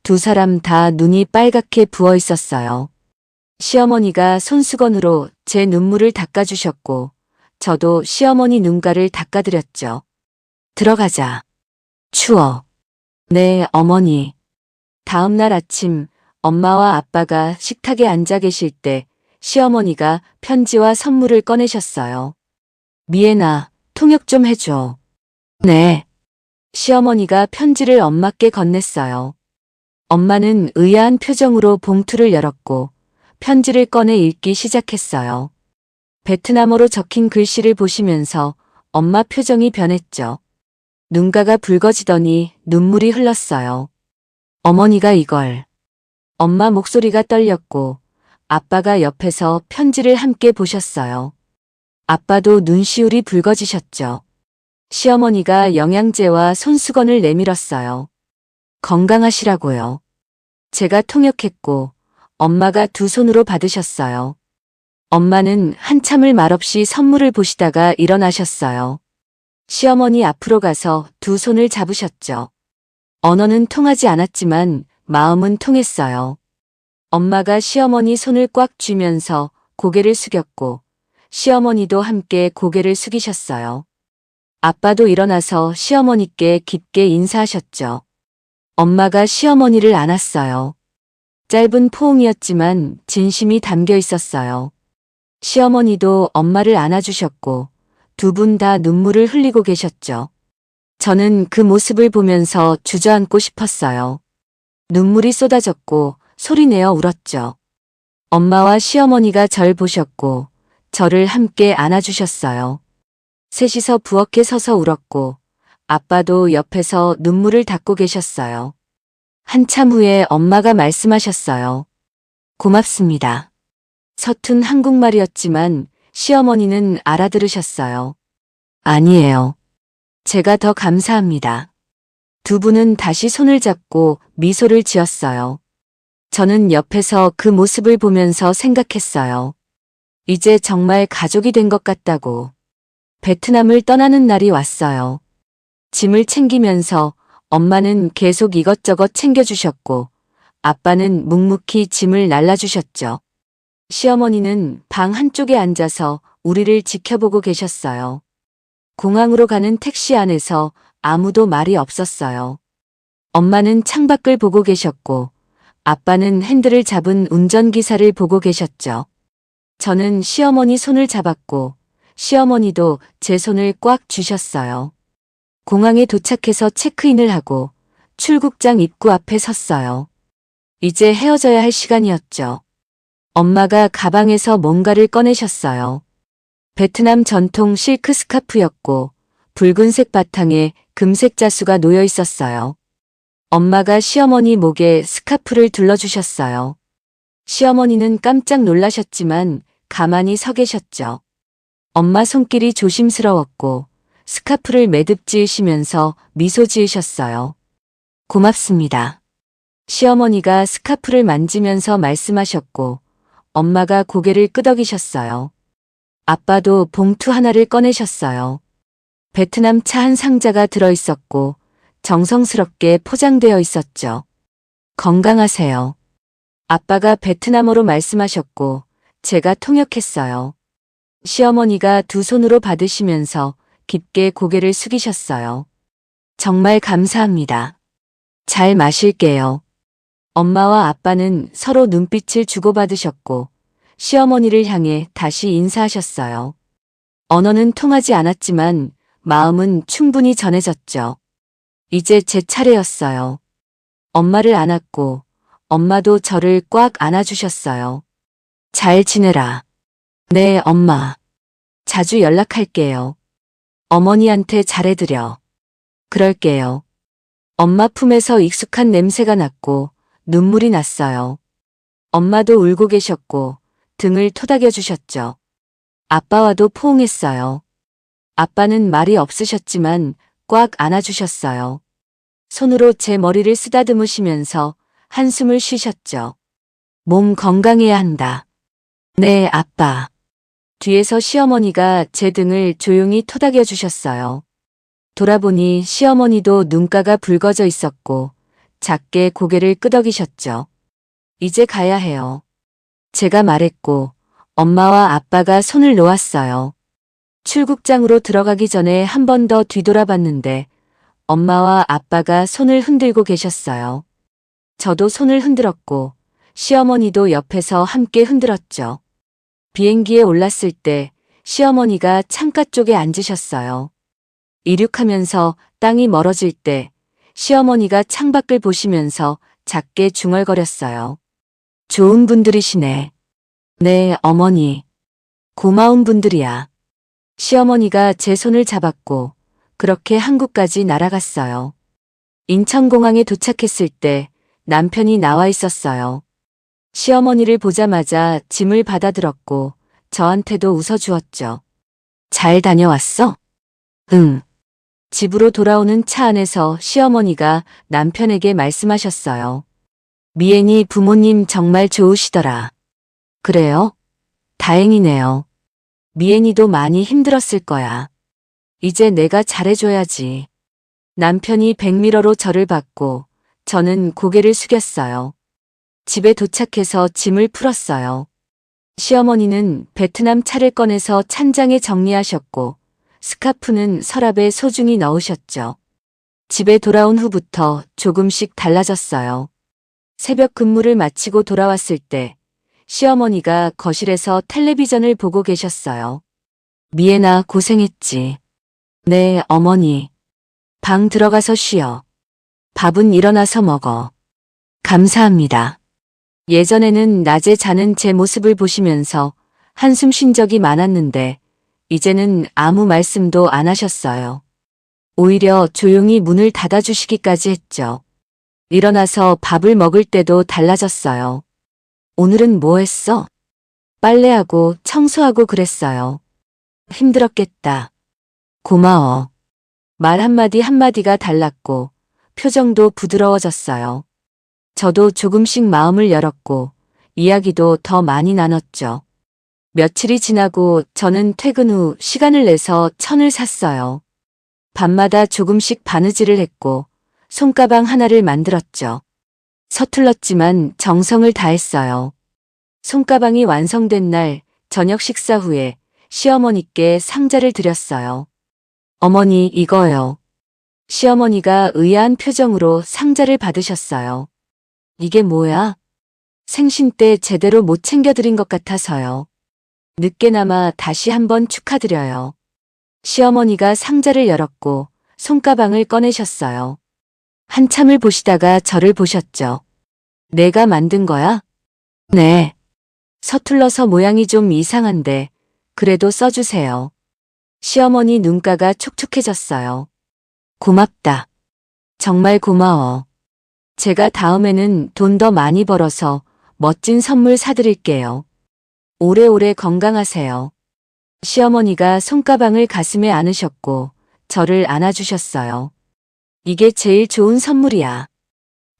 두 사람 다 눈이 빨갛게 부어 있었어요. 시어머니가 손수건으로 제 눈물을 닦아주셨고 저도 시어머니 눈가를 닦아드렸죠. 들어가자. 추워. 네, 어머니. 다음 날 아침 엄마와 아빠가 식탁에 앉아 계실 때 시어머니가 편지와 선물을 꺼내셨어요. 미애나, 통역 좀 해줘. 네. 시어머니가 편지를 엄마께 건넸어요. 엄마는 의아한 표정으로 봉투를 열었고 편지를 꺼내 읽기 시작했어요. 베트남어로 적힌 글씨를 보시면서 엄마 표정이 변했죠. 눈가가 붉어지더니 눈물이 흘렀어요. 어머니가 이걸. 엄마 목소리가 떨렸고 아빠가 옆에서 편지를 함께 보셨어요. 아빠도 눈시울이 붉어지셨죠. 시어머니가 영양제와 손수건을 내밀었어요. 건강하시라고요. 제가 통역했고 엄마가 두 손으로 받으셨어요. 엄마는 한참을 말없이 선물을 보시다가 일어나셨어요. 시어머니 앞으로 가서 두 손을 잡으셨죠. 언어는 통하지 않았지만 마음은 통했어요. 엄마가 시어머니 손을 꽉 쥐면서 고개를 숙였고 시어머니도 함께 고개를 숙이셨어요. 아빠도 일어나서 시어머니께 깊게 인사하셨죠. 엄마가 시어머니를 안았어요. 짧은 포옹이었지만 진심이 담겨 있었어요. 시어머니도 엄마를 안아주셨고 두 분 다 눈물을 흘리고 계셨죠. 저는 그 모습을 보면서 주저앉고 싶었어요. 눈물이 쏟아졌고 소리내어 울었죠. 엄마와 시어머니가 절 보셨고 저를 함께 안아주셨어요. 셋이서 부엌에 서서 울었고 아빠도 옆에서 눈물을 닦고 계셨어요. 한참 후에 엄마가 말씀하셨어요. 고맙습니다. 서툰 한국말이었지만 시어머니는 알아들으셨어요. 아니에요. 제가 더 감사합니다. 두 분은 다시 손을 잡고 미소를 지었어요. 저는 옆에서 그 모습을 보면서 생각했어요. 이제 정말 가족이 된 것 같다고. 베트남을 떠나는 날이 왔어요. 짐을 챙기면서 엄마는 계속 이것저것 챙겨주셨고 아빠는 묵묵히 짐을 날라주셨죠. 시어머니는 방 한쪽에 앉아서 우리를 지켜보고 계셨어요. 공항으로 가는 택시 안에서 아무도 말이 없었어요. 엄마는 창밖을 보고 계셨고 아빠는 핸들을 잡은 운전기사를 보고 계셨죠. 저는 시어머니 손을 잡았고 시어머니도 제 손을 꽉 쥐셨어요. 공항에 도착해서 체크인을 하고 출국장 입구 앞에 섰어요. 이제 헤어져야 할 시간이었죠. 엄마가 가방에서 뭔가를 꺼내셨어요. 베트남 전통 실크 스카프였고 붉은색 바탕에 금색 자수가 놓여 있었어요. 엄마가 시어머니 목에 스카프를 둘러주셨어요. 시어머니는 깜짝 놀라셨지만 가만히 서 계셨죠. 엄마 손길이 조심스러웠고 스카프를 매듭 지으시면서 미소 지으셨어요. 고맙습니다. 시어머니가 스카프를 만지면서 말씀하셨고 엄마가 고개를 끄덕이셨어요. 아빠도 봉투 하나를 꺼내셨어요. 베트남 차 한 상자가 들어있었고 정성스럽게 포장되어 있었죠. 건강하세요. 아빠가 베트남어로 말씀하셨고 제가 통역했어요. 시어머니가 두 손으로 받으시면서 깊게 고개를 숙이셨어요. 정말 감사합니다. 잘 마실게요. 엄마와 아빠는 서로 눈빛을 주고받으셨고 시어머니를 향해 다시 인사하셨어요. 언어는 통하지 않았지만 마음은 충분히 전해졌죠. 이제 제 차례였어요. 엄마를 안았고 엄마도 저를 꽉 안아주셨어요. 잘 지내라. 네, 엄마. 자주 연락할게요. 어머니한테 잘해드려. 그럴게요. 엄마 품에서 익숙한 냄새가 났고 눈물이 났어요. 엄마도 울고 계셨고 등을 토닥여 주셨죠. 아빠와도 포옹했어요. 아빠는 말이 없으셨지만 꽉 안아주셨어요. 손으로 제 머리를 쓰다듬으시면서 한숨을 쉬셨죠. 몸 건강해야 한다. 네, 아빠. 뒤에서 시어머니가 제 등을 조용히 토닥여 주셨어요. 돌아보니 시어머니도 눈가가 붉어져 있었고 작게 고개를 끄덕이셨죠. 이제 가야 해요. 제가 말했고 엄마와 아빠가 손을 놓았어요. 출국장으로 들어가기 전에 한 번 더 뒤돌아봤는데 엄마와 아빠가 손을 흔들고 계셨어요. 저도 손을 흔들었고 시어머니도 옆에서 함께 흔들었죠. 비행기에 올랐을 때 시어머니가 창가 쪽에 앉으셨어요. 이륙하면서 땅이 멀어질 때 시어머니가 창밖을 보시면서 작게 중얼거렸어요. 좋은 분들이시네. 네, 어머니. 고마운 분들이야. 시어머니가 제 손을 잡았고 그렇게 한국까지 날아갔어요. 인천공항에 도착했을 때 남편이 나와 있었어요. 시어머니를 보자마자 짐을 받아들었고 저한테도 웃어주었죠. 잘 다녀왔어? 응. 집으로 돌아오는 차 안에서 시어머니가 남편에게 말씀하셨어요. 미애니 부모님 정말 좋으시더라. 그래요? 다행이네요. 미애니도 많이 힘들었을 거야. 이제 내가 잘해줘야지. 남편이 백미러로 저를 봤고 저는 고개를 숙였어요. 집에 도착해서 짐을 풀었어요. 시어머니는 베트남 차를 꺼내서 찬장에 정리하셨고 스카프는 서랍에 소중히 넣으셨죠. 집에 돌아온 후부터 조금씩 달라졌어요. 새벽 근무를 마치고 돌아왔을 때 시어머니가 거실에서 텔레비전을 보고 계셨어요. 미애나 고생했지. 네, 어머니. 방 들어가서 쉬어. 밥은 일어나서 먹어. 감사합니다. 예전에는 낮에 자는 제 모습을 보시면서 한숨 쉰 적이 많았는데 이제는 아무 말씀도 안 하셨어요. 오히려 조용히 문을 닫아주시기까지 했죠. 일어나서 밥을 먹을 때도 달라졌어요. 오늘은 뭐 했어? 빨래하고 청소하고 그랬어요. 힘들었겠다. 고마워. 말 한마디 한마디가 달랐고 표정도 부드러워졌어요. 저도 조금씩 마음을 열었고 이야기도 더 많이 나눴죠. 며칠이 지나고 저는 퇴근 후 시간을 내서 천을 샀어요. 밤마다 조금씩 바느질을 했고 손가방 하나를 만들었죠. 서툴렀지만 정성을 다했어요. 손가방이 완성된 날 저녁 식사 후에 시어머니께 상자를 드렸어요. 어머니, 이거요. 시어머니가 의아한 표정으로 상자를 받으셨어요. 이게 뭐야? 생신 때 제대로 못 챙겨드린 것 같아서요. 늦게나마 다시 한번 축하드려요. 시어머니가 상자를 열었고 손가방을 꺼내셨어요. 한참을 보시다가 저를 보셨죠. 내가 만든 거야? 네. 서툴러서 모양이 좀 이상한데 그래도 써주세요. 시어머니 눈가가 촉촉해졌어요. 고맙다. 정말 고마워. 제가 다음에는 돈 더 많이 벌어서 멋진 선물 사드릴게요. 오래오래 건강하세요. 시어머니가 손가방을 가슴에 안으셨고 저를 안아주셨어요. 이게 제일 좋은 선물이야.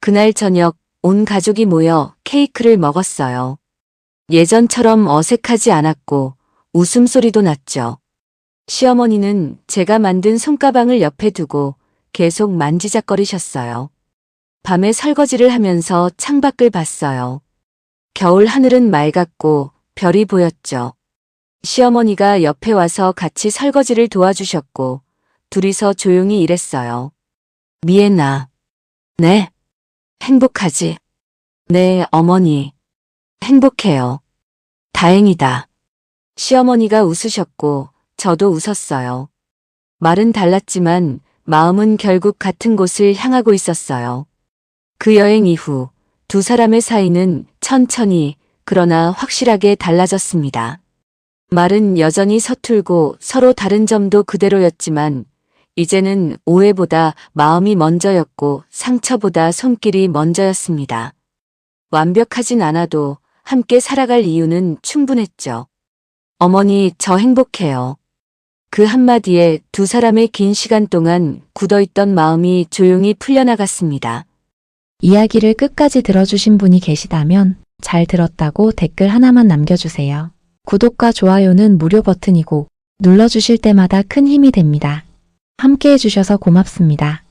그날 저녁 온 가족이 모여 케이크를 먹었어요. 예전처럼 어색하지 않았고 웃음소리도 났죠. 시어머니는 제가 만든 손가방을 옆에 두고 계속 만지작거리셨어요. 밤에 설거지를 하면서 창밖을 봤어요. 겨울 하늘은 맑았고 별이 보였죠. 시어머니가 옆에 와서 같이 설거지를 도와주셨고 둘이서 조용히 일했어요. 미애나. 네. 행복하지? 네, 어머니. 행복해요. 다행이다. 시어머니가 웃으셨고 저도 웃었어요. 말은 달랐지만 마음은 결국 같은 곳을 향하고 있었어요. 그 여행 이후 두 사람의 사이는 천천히 그러나 확실하게 달라졌습니다. 말은 여전히 서툴고 서로 다른 점도 그대로였지만 이제는 오해보다 마음이 먼저였고 상처보다 손길이 먼저였습니다. 완벽하진 않아도 함께 살아갈 이유는 충분했죠. 어머니, 저 행복해요. 그 한마디에 두 사람의 긴 시간 동안 굳어있던 마음이 조용히 풀려나갔습니다. 이야기를 끝까지 들어주신 분이 계시다면 잘 들었다고 댓글 하나만 남겨주세요. 구독과 좋아요는 무료 버튼이고 눌러주실 때마다 큰 힘이 됩니다. 함께 해주셔서 고맙습니다.